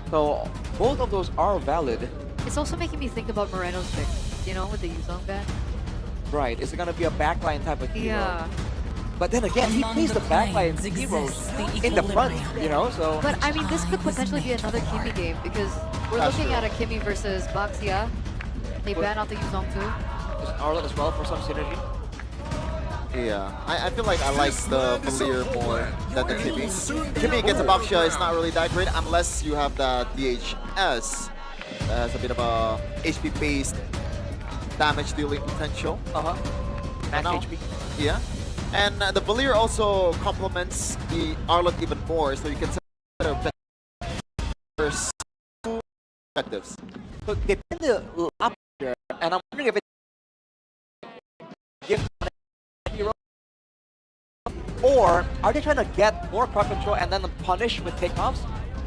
So both of those are valid. It's also making me think about Moreno's pick, you know, with the Yuzong ban. Right, it's going to be a backline type of hero. Yeah. But then again, he plays the backline heroes in the front, you know, so... But I mean, this could potentially be another Kimi game, because we're looking at a Kimi versus Baxia. They ban out the Yuzong too. Arlen as well for some synergy. Yeah, I feel like I like the Valier more than the Kimmy. Kimmy gets a Baksha, it's not really that great unless you have the DHS. That has a bit of a HP-based damage dealing potential. Max now- HP. Yeah. And the Valier also complements the Arlet even more, so you can set up better objectives. So they pin the up there, and I'm wondering if it gives hero, or are they trying to get more crowd control and then punish with takeoffs,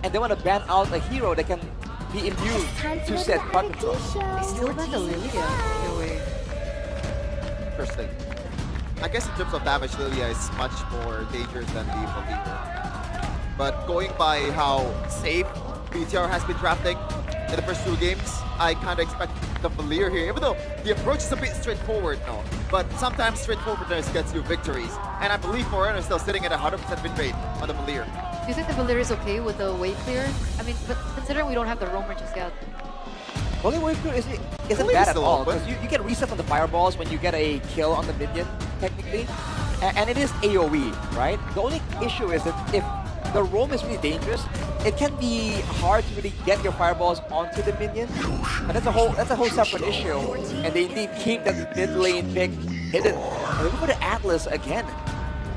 and they want to ban out a hero that can be immune to said crowd control. They still ban the Lilia in a way. Interesting. I guess in terms of damage, Lilia is much more dangerous than the Valier. But going by how safe BTR has been drafting in the first 2 games, I kind of expect the Valier here, even though the approach is a bit straightforward now. But sometimes straightforwardness gets you victories. And I believe Moreno is still sitting at 100% win rate on the Valier. Do you think the Valier is okay with the wave clear? I mean, but considering we don't have the roamer just yet. Only wave clear isn't Wave bad is at still all, open. because you get reset on the fireballs when you get a kill on the minion, technically. And it is AoE, right? The only issue is that if the roam is really dangerous, it can be hard to really get your fireballs onto the minion. And that's a whole separate issue. And they need to keep that mid lane pick hidden. And look for the Atlas again.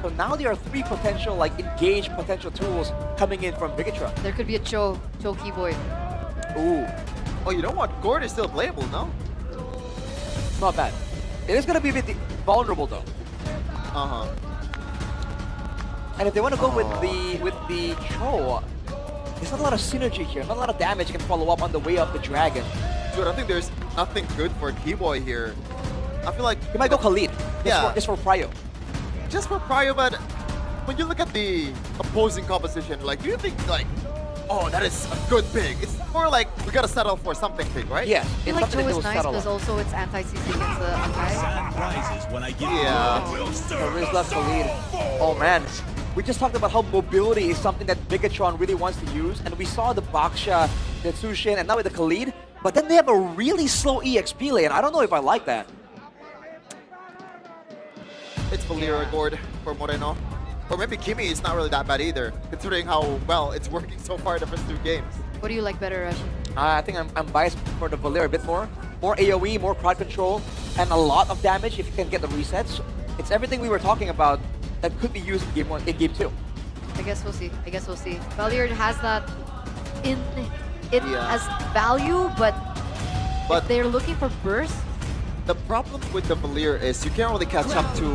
So now there are 3 potential, like, engage potential tools coming in from Bigetron. There could be a Cho Keyboy. Ooh, Oh, you know what? Gord is still playable, no? not bad. It is going to be a bit vulnerable though. Uh-huh. And if they want to go with the Cho, there's not a lot of synergy here, not a lot of damage can follow up on the way up the dragon. Dude, I think there's nothing good for Keyboy here. I feel like... You might go Khalid, just for Prio. Just for Prio, but when you look at the opposing composition, like, do you think, like, oh, that is a good pick? It's more like, we gotta settle for something big, right? Yeah, I feel it's like something Cho that is will nice settle because on. also it's anti-CC against the Akai. Yeah. Rizla Khalid. Oh man, we just talked about how mobility is something that Bigetron really wants to use, and we saw the Baksha, the Tsushin, and now with the Khalid, but then they have a really slow EXP lane. I don't know if I like that. It's Valier or Gord for Moreno. Or maybe Kimi is not really that bad either, considering how well it's working so far in the first 2 games. What do you like better, Rashi? I think I'm biased for the Valier a bit more. More AoE, more crowd control, and a lot of damage if you can get the resets. It's everything we were talking about that could be used in game 2. I guess we'll see. Valier has that Yeah. as value, but if they're looking for burst, The problem with the Valier is you can't really catch up to...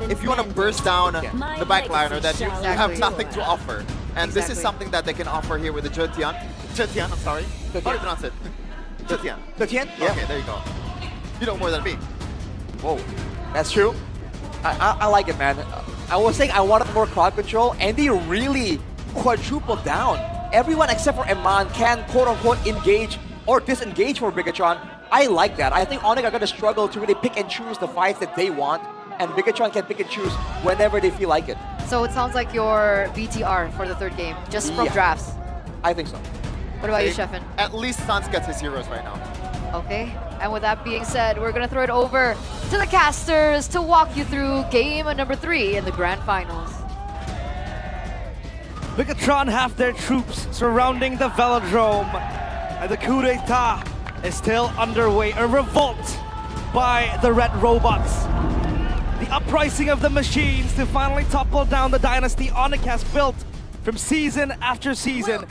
If you want to burst down the backliner, then you have nothing to offer. And this is Exactly. something that they can offer here with the Zetian. Zetian, I'm sorry. How do you pronounce it? Zetian. Zetian? Yeah. Okay, there you go. You know more than me. Whoa, that's true. I like it, man. I was saying I wanted more crowd control, and they really quadrupled down. Everyone except for Eman can quote-unquote engage or disengage for Bigetron. I like that. I think ONIC are going to struggle to really pick and choose the fights that they want, and Bigetron can pick and choose whenever they feel like it. so it sounds like your BTR for the 3rd game, just from Yeah. drafts. I think so. What about you, Sheffin? At least Sans gets his heroes right now. Okay, and with that being said, we're gonna throw it over to the casters to walk you through game number 3 in the grand finals. Bigetron have their troops surrounding the velodrome, and the coup d'etat is still underway. A revolt by the red robots. The uprising of the machines to finally topple down the dynasty ONIC has built from season after season,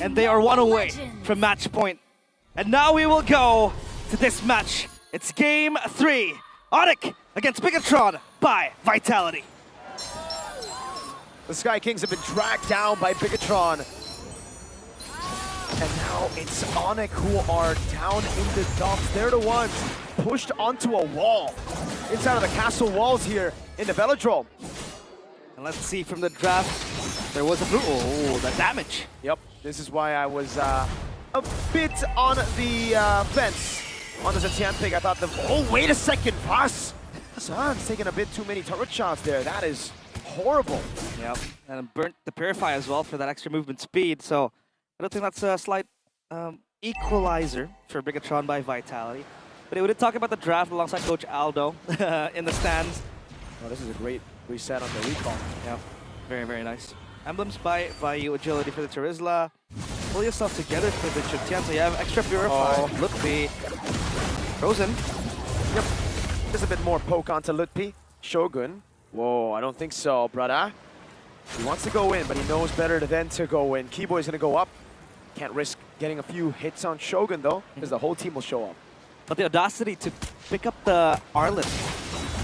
and they are 1 away from match point. And now we will go to this match. It's game 3. ONIC against Bigetron by Vitality. The Sky Kings have been dragged down by Bigetron. And now it's ONIC who are down in the dumps. They're the ones pushed onto a wall. Inside of the castle walls here in the Velodrome. And let's see from the draft, there was a blue. Oh, the damage. Yep, this is why I was a bit on the fence on the Zetian pick. I thought oh, wait a second, Voss! San's taking a bit too many turret shots there. That is horrible. Yep, and burnt the Purify as well for that extra movement speed. So I don't think that's a slight equalizer for Bigetron by Vitality. But we did talk about the draft alongside Coach Aldo in the stands. Oh, this is a great reset on the recall. Yeah, very, very nice. Emblems by you, agility for the Charizla. Pull yourself together for the Chutian, so you have extra Purify. Oh. Lutfi. Frozen. Yep. Just a bit more poke onto Lutfi. Shogun. Whoa, I don't think so, brother. He wants to go in, but he knows better than to go in. Keyboy's gonna go up. Can't risk getting a few hits on Shogun though, because the whole team will show up. But the audacity to pick up the Arlet.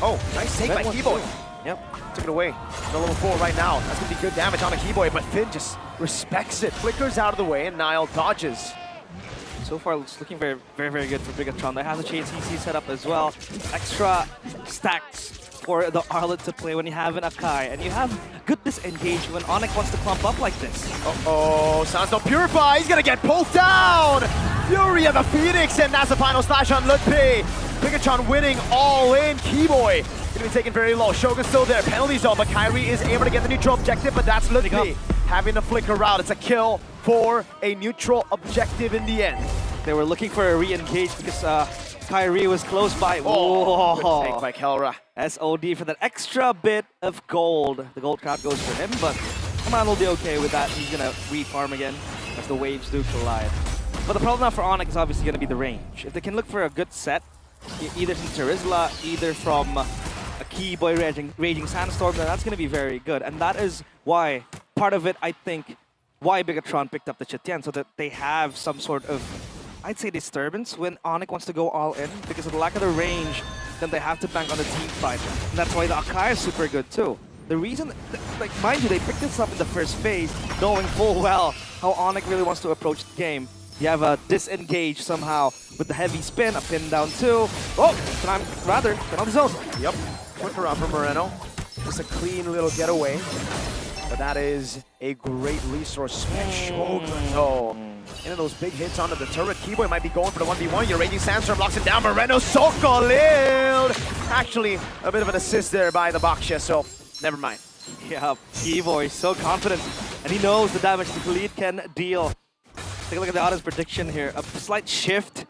Oh, nice take by Keyboy. Yep. Took it away. The level 4 right now. That's gonna be good damage on a Keyboy, but Finn just respects it. Flickers out of the way, and Nile dodges. So far, it's looking very, very, very good for Bigetron. They have the chain CC set up as well. Extra stacks for the Arlet to play when you have an Akai. And you have good disengage when ONIC wants to clump up like this. Uh-oh, Sans don't purify. He's gonna get pulled down. Fury of the Phoenix, and that's the final slash on Lutfi. Bigetron winning all in. Keyboy gonna be taken very low. Shogun's still there. Penalty zone, but Kyrie is able to get the neutral objective, but that's Lutfi having to flicker out. It's a kill for a neutral objective in the end. They were looking for a re-engage because Kyrie was close by. Oh, Whoa. good take by Kelra. SOD for that extra bit of gold. The gold crowd goes for him, but Command will be okay with that. He's gonna re-farm again as the waves do collide. But the problem now for ONIC is obviously gonna be the range. If they can look for a good set, either from Charizla, either from a Keyboy Raging Sandstorm, then that's gonna be very good. And that is why, part of it, I think, why Bigetron picked up the Chutian, so that they have some sort of, I'd say, disturbance when ONIC wants to go all in, because of the lack of the range, then they have to bank on the team fight. And that's why the Akai is super good too. The reason, like, mind you, they picked this up in the first phase, knowing full well how ONIC really wants to approach the game. You have a disengage somehow with the heavy spin, a pin down two. Oh, penalty zone. Yep, quick around from Moreno. Just a clean little getaway. But that is a great resource. Shogun, though. Into those big hits onto the turret. Keyboy might be going for the 1v1. Your Raging Sandstorm locks him down. Moreno so Khalil. Actually, a bit of an assist there by the Baksha, so never mind. Yeah, Keyboy so confident. And he knows the damage the Khalid can deal. Take a look at the audience prediction here. A slight shift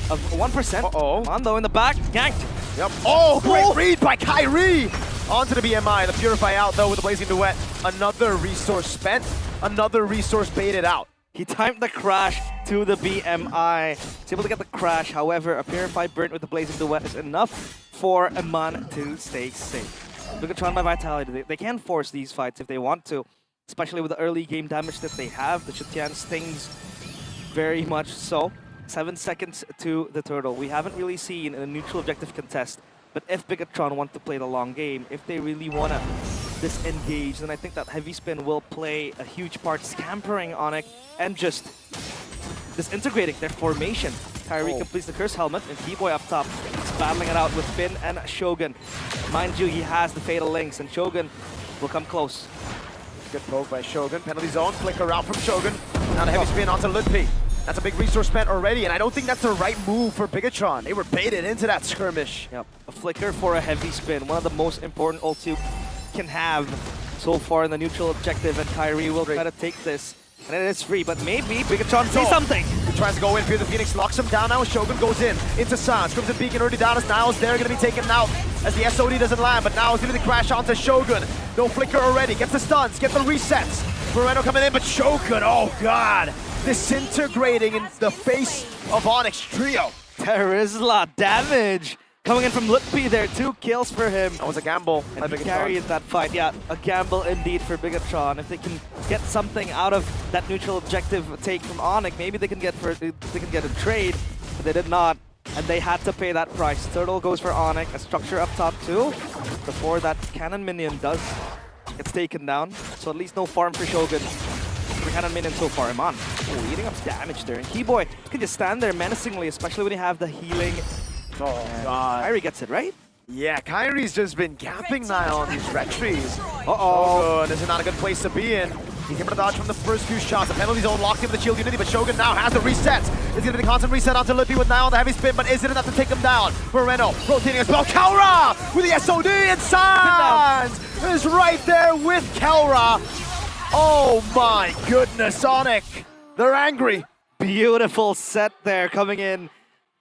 of 1%. Uh-oh. Mondo in the back, ganked. Yep. Oh, great read by Kyrie! Onto the BMI. The Purify out, though, with the Blazing Duet. Another resource spent. Another resource baited out. He timed the crash to the BMI. He's able to get the crash. However, a Purify burnt with the Blazing Duet is enough for Eman to stay safe. Bigetron by Vitality. They can force these fights if they want to, especially with the early game damage that they have. The Chutian stings very much so. 7 seconds to the turtle. We haven't really seen a neutral objective contest, but if Bigetron want to play the long game, if they really want to disengage, then I think that heavy spin will play a huge part, scampering ONIC and just disintegrating their formation. Kyrie completes the Curse Helmet, and Keyboy up top is battling it out with Finn and Shogun. Mind you, he has the Fatal Links, and Shogun will come close. Good poke by Shogun. Penalty zone, flicker out from Shogun. Now the heavy spin onto Lutfi. That's a big resource spent already, and I don't think that's the right move for Bigetron. They were baited into that skirmish. Yep, a flicker for a heavy spin. One of the most important ults you can have so far in the neutral objective, and Kyrie will try to take this. And it is free, but maybe Bigetron say something. He tries to go in, Fear the Phoenix locks him down now. Shogun goes in, into Sans, comes in Beacon already down as Niles there, gonna be taken out as the SOD doesn't land, but now it's gonna crash onto Shogun. No flicker already, gets the stuns, get the resets. Moreno coming in, but Shogun, oh god, disintegrating in the face of ONIC's trio. Charizla damage coming in from Lutfi there, 2 kills for him. That was a gamble. And he carried that fight. Yeah, a gamble indeed for Bigetron. If they can get something out of that neutral objective take from ONIC, maybe they can get a trade, but they did not, and they had to pay that price. Turtle goes for ONIC, a structure up top too, before that cannon minion gets taken down. So at least no farm for Shogun. For cannon minion so far, Eman. Oh, eating up damage there. And Keyboy can just stand there menacingly, especially when you have the healing. Oh god. Kyrie gets it, right? Yeah, Kyrie's just been gapping now on these retries. Uh-oh. Shogun, this is not a good place to be in. He's able to dodge from the first few shots. The penalty zone locked in with the shield unity, but Shogun now has the resets. It's going to be the constant reset onto Lutfi with Nile on the heavy spin, but is it enough to take him down? Moreno rotating as well. Kelra with the SOD and Sans is right there with Kelra. Oh my goodness, ONIC. They're angry. Beautiful set there coming in.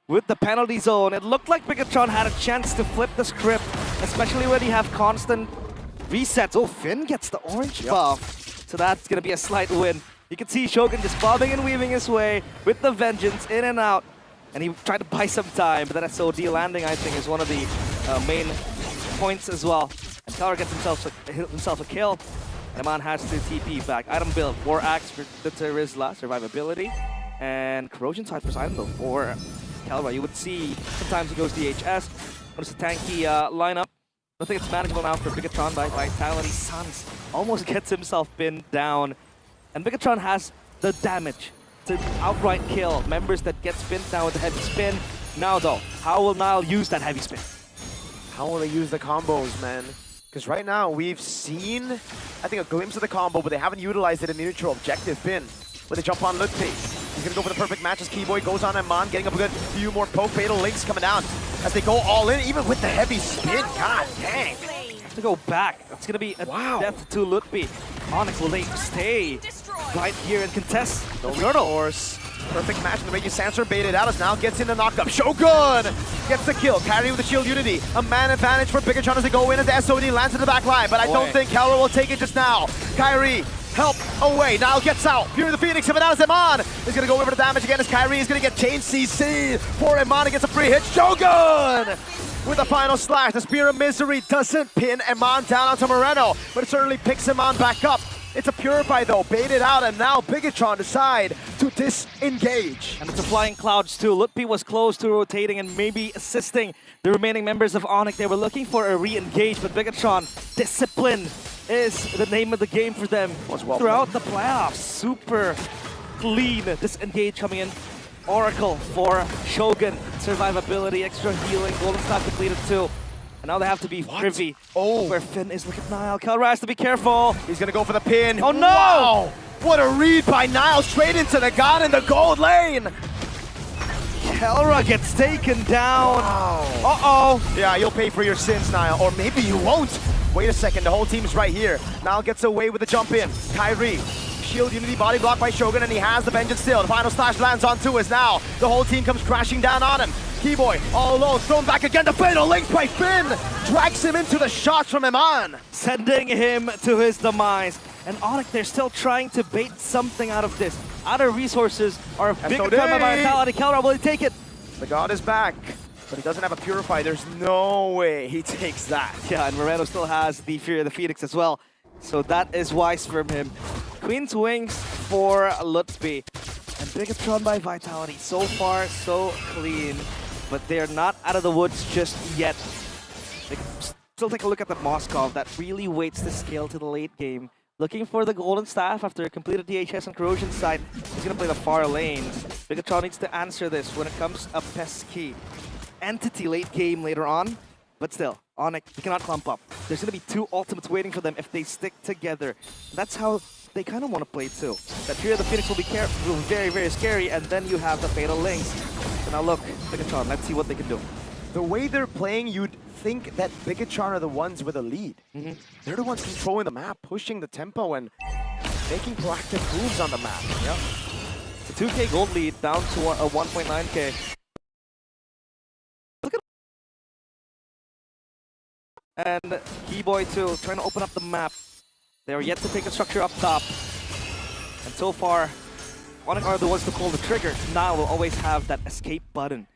with the penalty zone. It looked like Bigetron had a chance to flip the script, especially when you have constant resets. Oh, Finn gets the orange buff. So that's going to be a slight win. You can see Shogun just bobbing and weaving his way with the vengeance in and out. And he tried to buy some time, but that SOD landing, I think, is one of the main points as well. And Keller gets himself a kill. Eman has to TP back. Item build, War Axe for the Terizla, survivability. And Corrosion Side for item build for Keller. You would see sometimes he goes DHS. Notice a tanky lineup. I think it's manageable now for Bigetron by Vitality. Sans almost gets himself pinned down. And Bigetron has the damage to outright kill members that get spinned down with the heavy spin. Now though, how will Nile use that heavy spin? How will they use the combos, man? Because right now we've seen, I think, a glimpse of the combo, but they haven't utilized it in the neutral objective pin. With a jump on Lutfi. He's gonna go for the perfect match as Keyboy goes on Eman, getting up a good few more poke. Fatal Links coming down as they go all in, even with the heavy spin. God dang. To go back. That's gonna be a death to Lutfi. ONIC, will they stay right here and contest the turtles? Perfect match in the way you Sandstorm baited out as now gets in the knockup. Shogun gets the kill. Kyrie with the shield unity. A man advantage for Bigetron as they go in as the SOD lands in the back line. But I don't think Keller will take it just now. Kyrie, help away. Nile gets out. Fury the Phoenix coming out as Eman is going to go over the damage again as Kyrie is going to get chain CC for Eman. Gets a free hit. Shogun with the final slash. The Spear of Misery doesn't pin Eman down onto Moreno, but it certainly picks Eman back up. It's a Purify though, baited out, and now Bigetron decide to disengage. And it's a Flying Clouds too. Lutfi was close to rotating and maybe assisting the remaining members of ONIC. They were looking for a re-engage, but Bigetron, discipline is the name of the game for them throughout the playoffs. Super clean disengage coming in. Oracle for Shogun, survivability, extra healing, golden staff completed too. And now they have to be privy where Finn is. Look at Nile. Kelra has to be careful. He's going to go for the pin. Oh no! Wow. What a read by Nile, straight into the god in the gold lane. Kelra gets taken down. Wow. Uh-oh. Yeah, you'll pay for your sins, Nile. Or maybe you won't. Wait a second, the whole team's right here. Nile gets away with the jump in. Kyrie. Shield unity body blocked by Shogun, and he has the vengeance still. The final slash lands on two as now the whole team comes crashing down on him. Keyboy all alone, thrown back again. The fatal link by Finn drags him into the shots from Eman, sending him to his demise. And ONIC, they're still trying to bait something out of this. Outer resources are a big time of vitality. Kelra, will he take it? The god is back, but he doesn't have a Purify. There's no way he takes that. Yeah, and Moreno still has the Fury of the Phoenix as well. So that is wise from him. Queen's Wings for Lutfi. And Bigetron by Vitality. So far, so clean. But they're not out of the woods just yet. They can still take a look at the Moskov that really waits to scale to the late game. Looking for the Golden Staff after a completed DHS and Corrosion side. He's going to play the far lanes. Bigetron needs to answer this when it comes a pesky entity late game later on. But still, ONIC, they cannot clump up. There's going to be two ultimates waiting for them if they stick together. That's how they kind of want to play too. That Fury of the Phoenix will be very, very scary, and then you have the Fatal Links. So now look, Bigetron, let's see what they can do. The way they're playing, you'd think that Bigetron are the ones with a lead. They're the ones controlling the map, pushing the tempo, and making proactive moves on the map. Yeah. It's a 2K gold lead down to a 1.9K. And Keyboy too, trying to open up the map. They are yet to take the structure up top. And so far, ONIC are the ones to pull the trigger. Now will always have that escape button.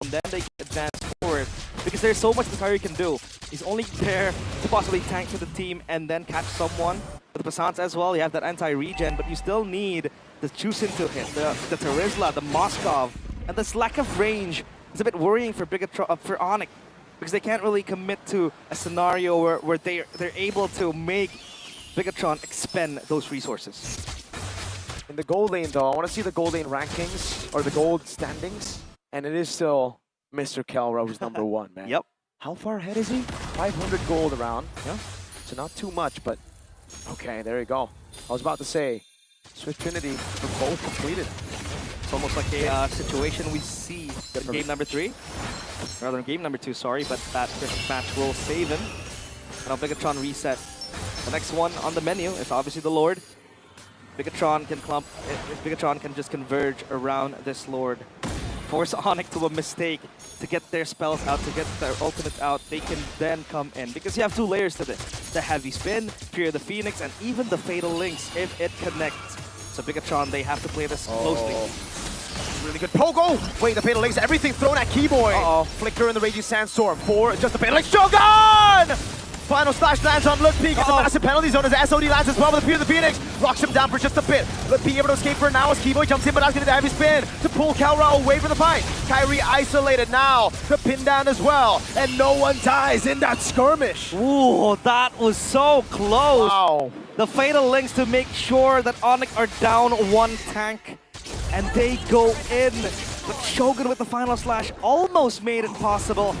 And then they can advance forward. Because there's so much that Kyrie can do. He's only there to possibly tank for the team and then catch someone. With the Passants as well, you have that anti-regen, but you still need the Chusin to hit, the Terizla, the Moskov. And this lack of range is a bit worrying for Bigetron, for ONIC, because they can't really commit to a scenario where they're able to make Bigetron expend those resources. In the gold lane though, I want to see the gold lane rankings, or the gold standings. And it is still Mr. Kelra who's number one, man. Yep. How far ahead is he? 500 gold around. Yeah. So not too much, but okay, there you go. I was about to say, Swift Trinity for both completed. It's almost like a situation we see in game number 3. Rather in game number 2, sorry, but that fifth match will save him. And now Bigetron reset. The next one on the menu is obviously the Lord. Bigetron can clump, if Bigetron can just converge around this Lord, force ONIC to a mistake to get their spells out, to get their ultimate out, they can then come in. Because you have two layers to this. The heavy spin, Fear the Phoenix, and even the Fatal Links if it connects. So Bigetron, they have to play this closely. Really good pogo. Wait, the Fatal Links, everything thrown at Keyboy. Flicker in the Raging Sandstorm for just the Fatal Links. Shogun! Final slash lands on Lutpi, gets a massive penalty zone as the SOD lands as well with the Fear of the Phoenix. Rocks him down for just a bit. Lutpi able to escape for now as Keyboy jumps in, but that's going to the heavy spin to pull Kalra away from the fight. Kyrie isolated now, the pin down as well, and no one dies in that skirmish. Ooh, that was so close. Wow. The Fatal Links to make sure that ONIC are down one tank, and they go in. But Shogun with the final slash almost made it possible.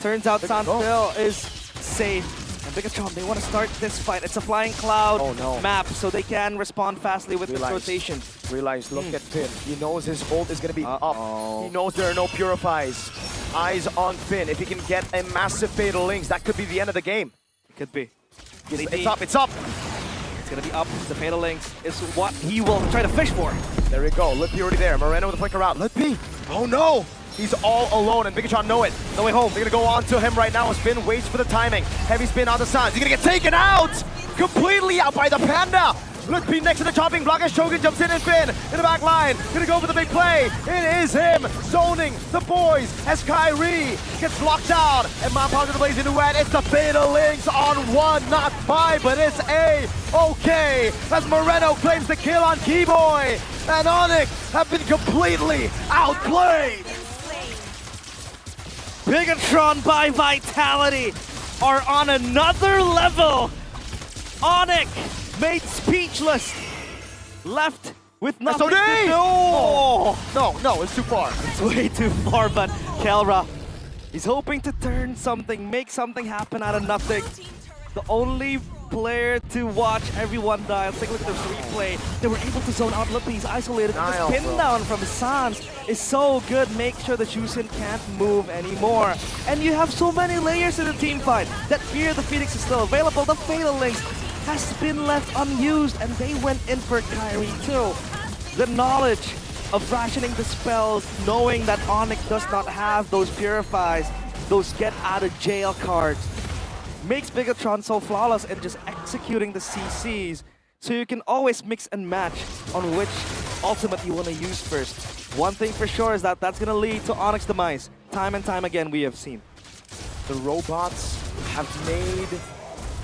Turns out Sandville is safe. And Bigetron, they want to start this fight. It's a flying cloud map, so they can respond fastly with this rotation. Realize, look at Finn. He knows his ult is going to be up. He knows there are no purifies. Eyes on Finn. If he can get a massive Fatal Links, that could be the end of the game. It could be. It's up, it's up. It's going to be up. The Fatal Links is what he will try to fish for. There we go. Lutpi already there. Moreno with a flicker out. Lutpi. Oh no! He's all alone, and Bigetron know it. No way home. They're gonna go on to him right now as Finn waits for the timing. Heavy spin on the Suns. He's gonna get taken out! Completely out by the Panda! Lutpi next to the chopping block as Shogun jumps in, and Finn in the back line. Gonna go for the big play. It is him zoning the boys as Kyrie gets locked down. And Mom to the Blazing Duet. It's the Fatal Links on one, not five, but it's A-okay as Moreno claims the kill on Keyboy. And ONIC have been completely outplayed. Bigetron by Vitality are on another level. ONIC made speechless, left with nothing to do. No, it's too far. It's way too far, but Kalra, he's hoping to turn something, make something happen out of nothing. The only player to watch everyone die. Let's take a look at the replay. They were able to zone out Lutpi. He's isolated. The pin down from Sans is so good. Make sure that Jusin can't move anymore. And you have so many layers in the team fight. That Fear the Phoenix is still available. The Fatal Links has been left unused, and they went in for Kyrie too. The knowledge of rationing the spells, knowing that ONIC does not have those purifies, those get out of jail cards, makes Bigetron so flawless in just executing the CCs, so you can always mix and match on which ultimate you want to use first. One thing for sure is that that's going to lead to ONIC's demise. Time and time again we have seen. The robots have made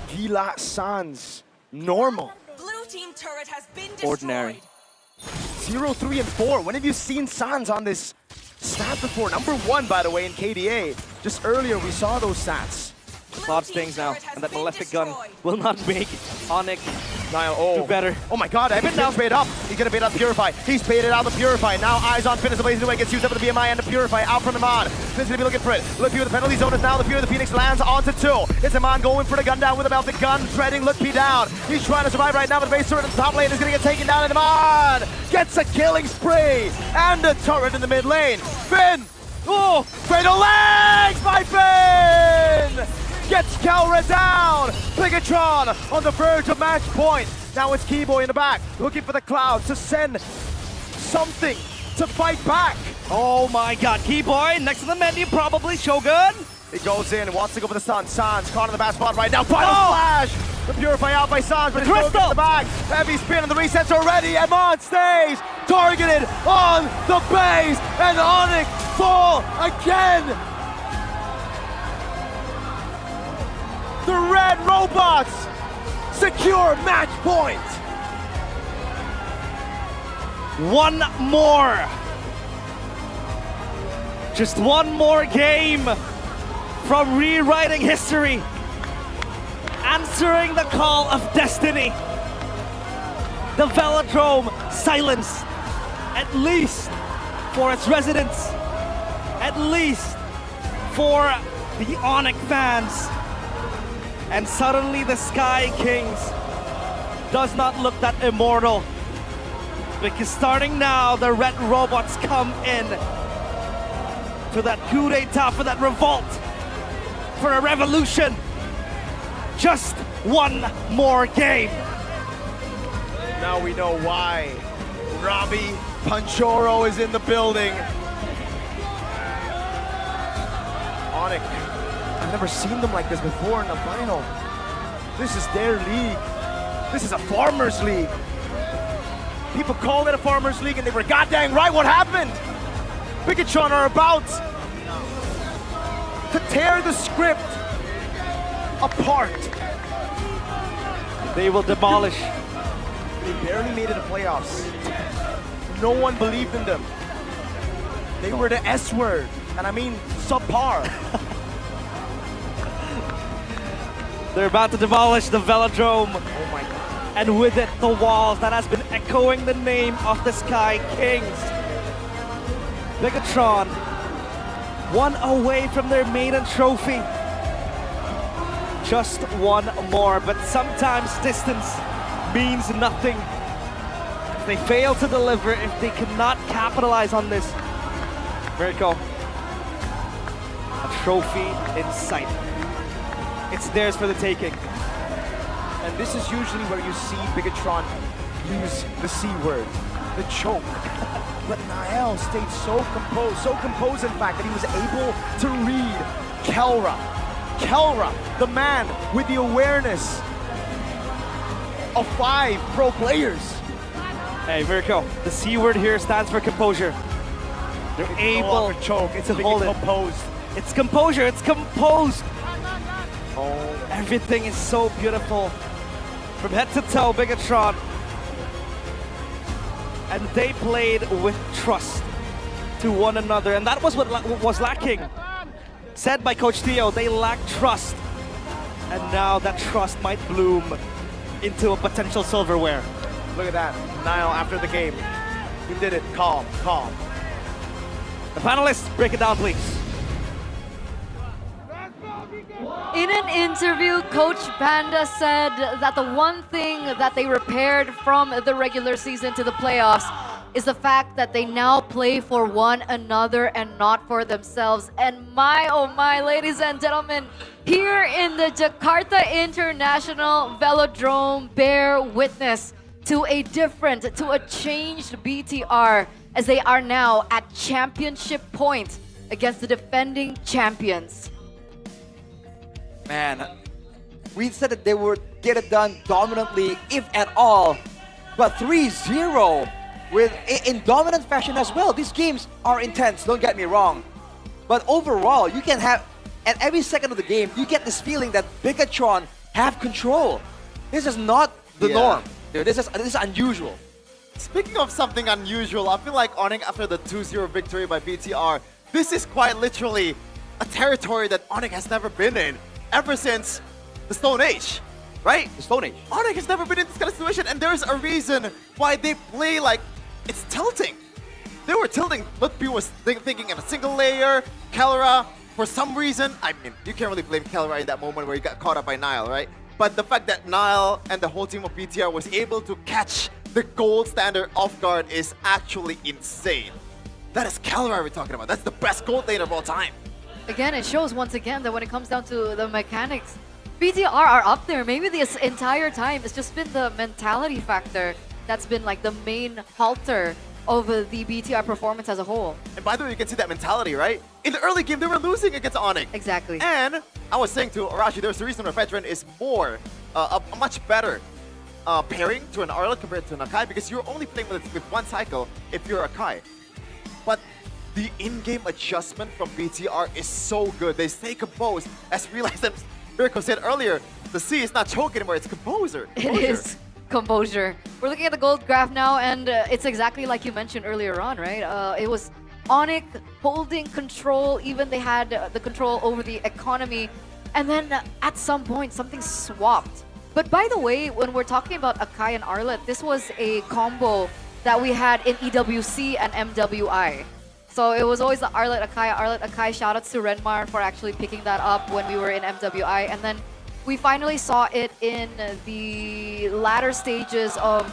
Gila Sans normal. Blue team turret has been destroyed. Ordinary. 0, 3, and 4. When have you seen Sans on this stat before? Number 1, by the way, in KDA. Just earlier we saw those stats. Cloud stings now, and that Malefic gun will not make ONIC do better. Oh my god, Evan now bait up. He's gonna bait out the Purify. He's baited out the Purify. Now eyes on Finn as the Blazing Away gets used up with the BMI and the Purify out from Iman. Finn's gonna be looking for it. Lutpi with the penalty zone is now the Fear of the Phoenix lands onto 2. It's Iman going for the gun down with about the gun, treading Lutpi down. He's trying to survive right now, but the base turret in the top lane is gonna get taken down, and Iman gets a killing spree and a turret in the mid lane. Finn! Oh! Fatal Legs by Finn! Gets Kalra down! Bigetron on the verge of match point. Now it's Keyboy in the back, looking for the Clouds to send something to fight back. Oh my god, Keyboy next to the menu, probably Shogun. He goes in, wants to go for the stun. Sans caught in the bad spot right now. Final flash! The Purify out by Sans, but it's broken in the back. Heavy spin and the resets are ready. Emon stays targeted on the base, and ONIC fall again. The red robots secure match point. One more. Just one more game from rewriting history. Answering the call of destiny. The Velodrome silenced, at least for its residents, at least for the ONIC fans. And suddenly the Sky Kings does not look that immortal. Because starting now, the red robots come in for that coup d'etat, for that revolt, for a revolution. just one more game. Now we know why. Robbie Panchoro is in the building. ONIC, I've never seen them like this before in the final. This is their league. This is a farmers league. People call it a farmers league and they were goddamn right. What happened? Bigetron are about to tear the script apart. They will demolish. They barely made it to playoffs. No one believed in them. They were the S word, and I mean subpar. They're about to demolish the Velodrome. Oh my God. And with it, the walls that has been echoing the name of the Sky Kings. Bigetron, one away from their maiden trophy. Just one more, but sometimes distance means nothing. If they fail to deliver, if they cannot capitalize on this, Mirko, a trophy in sight. It's theirs for the taking. And this is usually where you see Bigetron use the C word, the choke. But Niall stayed so composed in fact that he was able to read Kelra. Kelra, the man with the awareness of 5 pro players. Hey, Mirko, the C word here stands for composure. They're It's able no longer choke, it's to hold it. composed. It's composure, it's composed. Oh, Everything is so beautiful. From head to toe, Bigetron. And they played with trust to one another. And that was what was lacking. Said by Coach Theo, they lack trust. And now that trust might bloom into a potential silverware. look at that. Niall after the game. He did it calm. The panelists, break it down, please. In an interview, Coach Panda said that the one thing that they repaired from the regular season to the playoffs is the fact that they now play for one another and not for themselves. And my, oh my, ladies and gentlemen, here in the Jakarta International Velodrome, bear witness to a changed BTR as they are now at championship point against the defending champions. Man, we said that they would get it done dominantly, if at all. But 3-0 in dominant fashion as well. These games are intense, don't get me wrong. But overall, you can have, at every second of the game, you get this feeling that Bigetron have control. This is not the norm. This is unusual. Speaking of something unusual, I feel like ONIC after the 2-0 victory by BTR, this is quite literally a territory that ONIC has never been in ever since the Stone Age, right? The Stone Age. ONIC has never been in this kind of situation, and there's a reason why they play like it's tilting. They were tilting. Lutfi was thinking in a single layer. Kelra, for some reason, I mean, you can't really blame Kelra in that moment where he got caught up by Niall, right? But the fact that Niall and the whole team of BTR was able to catch the gold standard off guard is actually insane. That is Kelra we're talking about. That's the best gold laner of all time. Again, it shows once again that when it comes down to the mechanics, BTR are up there. Maybe this entire time it's just been the mentality factor that's been like the main halter of the BTR performance as a whole. And by the way, you can see that mentality, right? In the early game, they were losing against ONIC. Exactly. And I was saying to Arashi, there's a reason why Veteran is more, a much better pairing to an Arlet compared to an Akai, because you're only playing with one cycle if you're Akai. But the in-game adjustment from BTR is so good. They stay composed. As realized that Mirko said earlier, the C is not choke anymore, it's composer. It is composure. We're looking at the gold graph now, and it's exactly like you mentioned earlier on, right? It was ONIC holding control, even they had the control over the economy, and then at some point, something swapped. But by the way, when we're talking about Akai and Arlet, this was a combo that we had in EWC and MWI. So it was always the Arlet Akai. Shoutouts to Renmar for actually picking that up when we were in MWI. And then we finally saw it in the latter stages of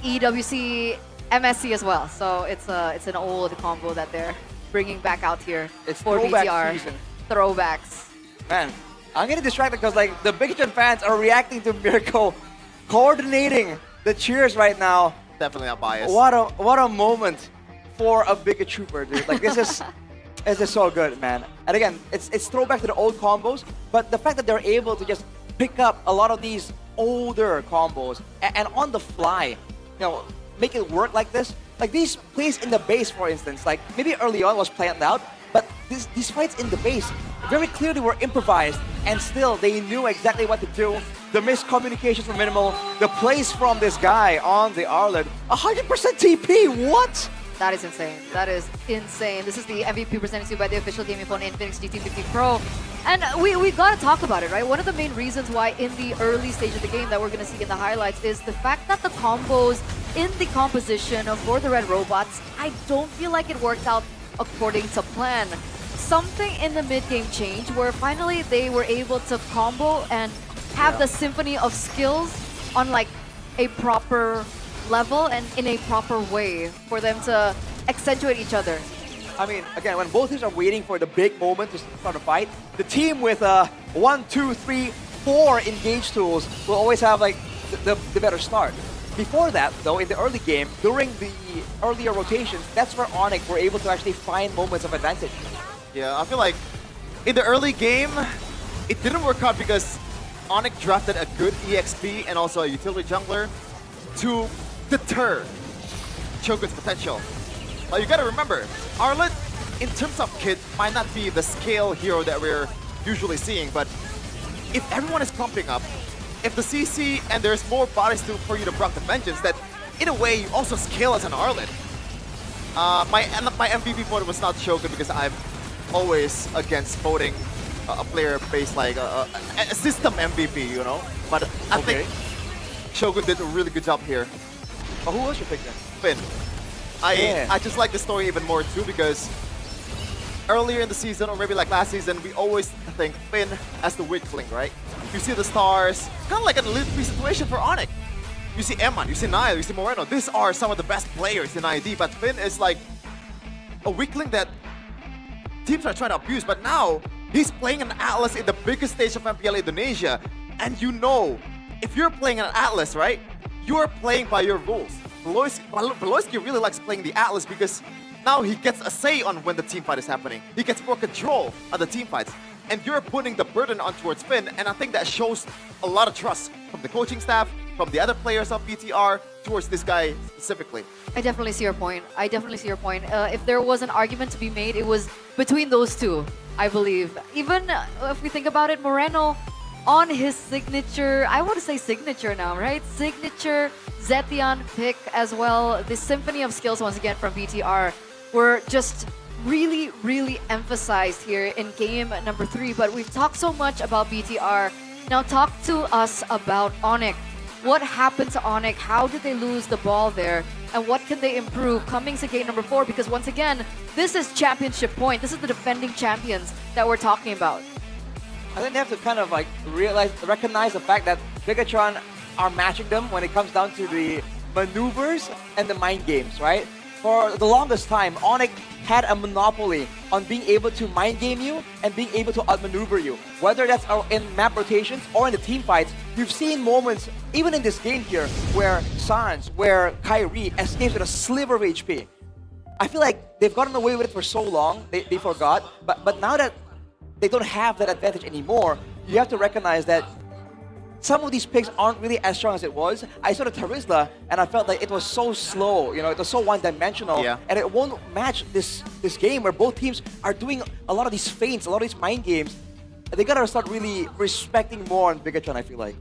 EWC MSC as well. So it's an old combo that they're bringing back out here It's for throwback BTR. season. Throwbacks. Man, I'm getting distracted because like the Bigetron fans are reacting to Mirko coordinating the cheers right now. Definitely not biased. What a moment for a Biget Trooper, dude. Like this is so good, man. And again, it's throwback to the old combos, but the fact that they're able to just pick up a lot of these older combos and on the fly, make it work like this. Like these plays in the base, for instance, like maybe early on was planned out, but these fights in the base very clearly were improvised, and still they knew exactly what to do. The miscommunications were minimal. The plays from this guy on the Arlet, 100% TP, what? That is insane. That is insane. This is the MVP presented to you by the official gaming phone Infinix GT50 Pro. And we gotta talk about it, right? One of the main reasons why in the early stage of the game that we're gonna see in the highlights is the fact that the combos in the composition for the Red Robots, I don't feel like it worked out according to plan. Something in the mid-game changed where finally they were able to combo and have the symphony of skills on like a proper level and in a proper way for them to accentuate each other. I mean, again, when both teams are waiting for the big moment to start a fight, the team with 1, 2, 3, 4 engage tools will always have like the better start. Before that, though, in the early game, during the earlier rotations, that's where ONIC were able to actually find moments of advantage. Yeah, I feel like in the early game, it didn't work out because ONIC drafted a good EXP and also a utility jungler to deter Cho'Gath's potential. But you gotta remember, Arlet, in terms of kit, might not be the scale hero that we're usually seeing, but if everyone is clumping up, if the CC and there's more bodies for you to proc the vengeance, that in a way you also scale as an Arlet. My MVP vote was not Cho'Gath because I'm always against voting a player based like a system MVP, you know? But I think Cho'Gath did a really good job here. But who was your pick then? Finn. I just like the story even more too because earlier in the season, or maybe like last season, we always think Finn as the weakling, right? You see the stars, kind of like an Elite 3 situation for ONIC. You see Eman, you see Niall, you see Moreno. These are some of the best players in ID, but Finn is like a weakling that teams are trying to abuse, but now he's playing an Atlas in the biggest stage of MPL Indonesia, and you know, if you're playing an Atlas, right, you're playing by your rules. Beloyski really likes playing the Atlas because now he gets a say on when the team fight is happening. He gets more control on the team fights. And you're putting the burden on towards Finn, and I think that shows a lot of trust from the coaching staff, from the other players of BTR, towards this guy specifically. I definitely see your point. I definitely see your point. If there was an argument to be made, it was between those two, I believe. Even if we think about it, Moreno on his signature, I want to say signature now, right? Signature Zetian pick as well. The symphony of skills once again from BTR were just really, really emphasized here in game number 3. But we've talked so much about BTR. Now talk to us about ONIC. What happened to ONIC? How did they lose the ball there? And what can they improve coming to game number 4? Because once again, this is championship point. This is the defending champions that we're talking about. I think they have to kind of like recognize the fact that Bigetron are matching them when it comes down to the maneuvers and the mind games, right? For the longest time, ONIC had a monopoly on being able to mind game you and being able to outmaneuver you. Whether that's in map rotations or in the team fights, you've seen moments, even in this game here, where Sans, where Kyrie escapes with a sliver of HP. I feel like they've gotten away with it for so long, they forgot, but now that they don't have that advantage anymore, you have to recognize that some of these picks aren't really as strong as it was. I saw the Tarizla and I felt like it was so slow, you know, it was so one-dimensional, and it won't match this game where both teams are doing a lot of these feints, a lot of these mind games. They gotta start really respecting more on Bigetron, I feel like.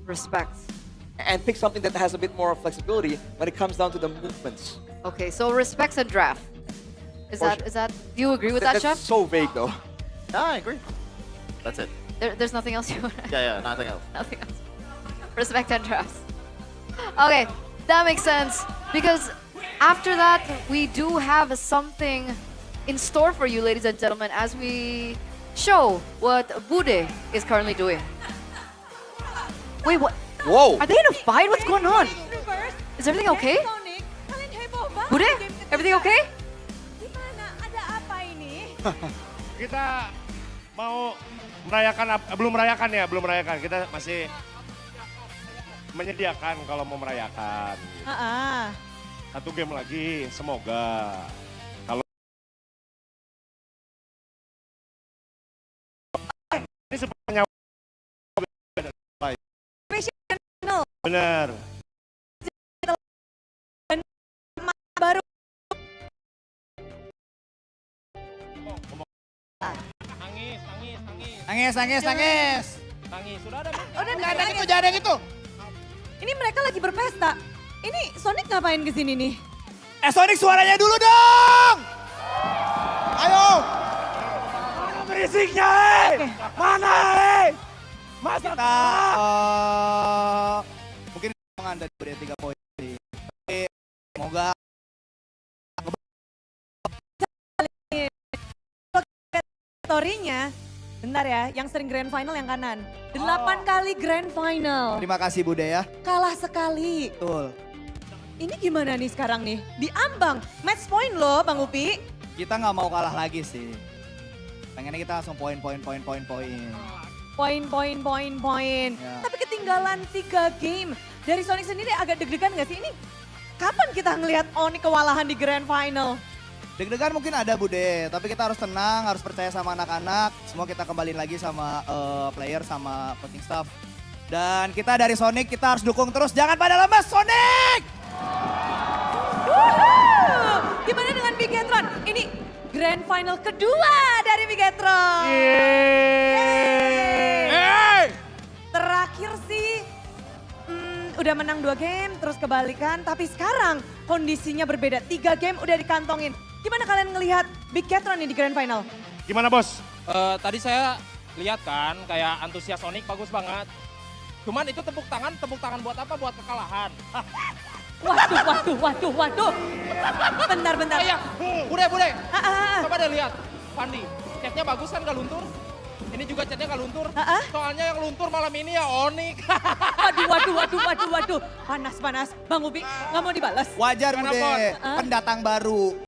Respect. And pick something that has a bit more flexibility when it comes down to the movements. Okay, so respects and draft. Is that, do you agree with that, Chef? That's so vague though. Yeah, I agree. That's it. There's nothing else you want to Yeah, nothing else. Nothing else. Respect and trust. Okay, that makes sense. Because after that, we do have something in store for you, ladies and gentlemen, as we show what Bude is currently doing. Wait, what? Whoa! Are they in a fight? What's going on? Is everything okay? Bude? Everything okay? Gimana? Ada apa ini? Kita mau belum merayakan. Kita masih menyediakan kalau mau merayakan. Satu game lagi, semoga. Kalau ini sebenarnya benar. Baru. Nangis. Sudah ada yang itu. Ini mereka lagi berpesta. Ini Sonic ngapain kesini nih? Sonic suaranya dulu dong! Ayo! Berisiknya, Mana, Masa Kita mungkin dari 3 poin. Semoga Story-nya, bentar ya, yang sering grand final yang kanan. 8 kali grand final. terima kasih Bude ya. Kalah sekali. Betul. Ini gimana nih sekarang nih? Diambang, match point loh Bang Upi. Kita nggak mau kalah lagi sih. Pengennya kita langsung poin. Poin. Ya. Tapi ketinggalan 3 game. Dari Sonic sendiri agak deg-degan gak sih? Ini kapan kita ngelihat ONIC kewalahan di grand final? Deg-degan mungkin ada Bude, tapi kita harus tenang, harus percaya sama anak-anak. Semua kita kembaliin lagi sama player, sama coaching staff. Dan kita dari Sonic, kita harus dukung terus. Jangan pada lemas, Sonic! Woohoo! Gimana dengan Bigetron? Ini grand final kedua dari Bigetron. Yeay! Terakhir sih udah menang 2 game, terus kebalikan. Tapi sekarang kondisinya berbeda. 3 game udah dikantongin. Gimana kalian ngelihat Bigetron nih di grand final? Gimana bos? Tadi saya lihat kan kayak antusias Sonic bagus banget. Cuman itu tepuk tangan buat apa? Buat kekalahan. Waduh. Bentar. Bude. Coba deh lihat. Pandi, chatnya bagus kan gak luntur? Ini juga chatnya gak luntur. Soalnya yang luntur malam ini ya ONIC. Waduh. Panas. Bang Ubi, nggak mau dibalas? Wajar Bude, pendatang baru.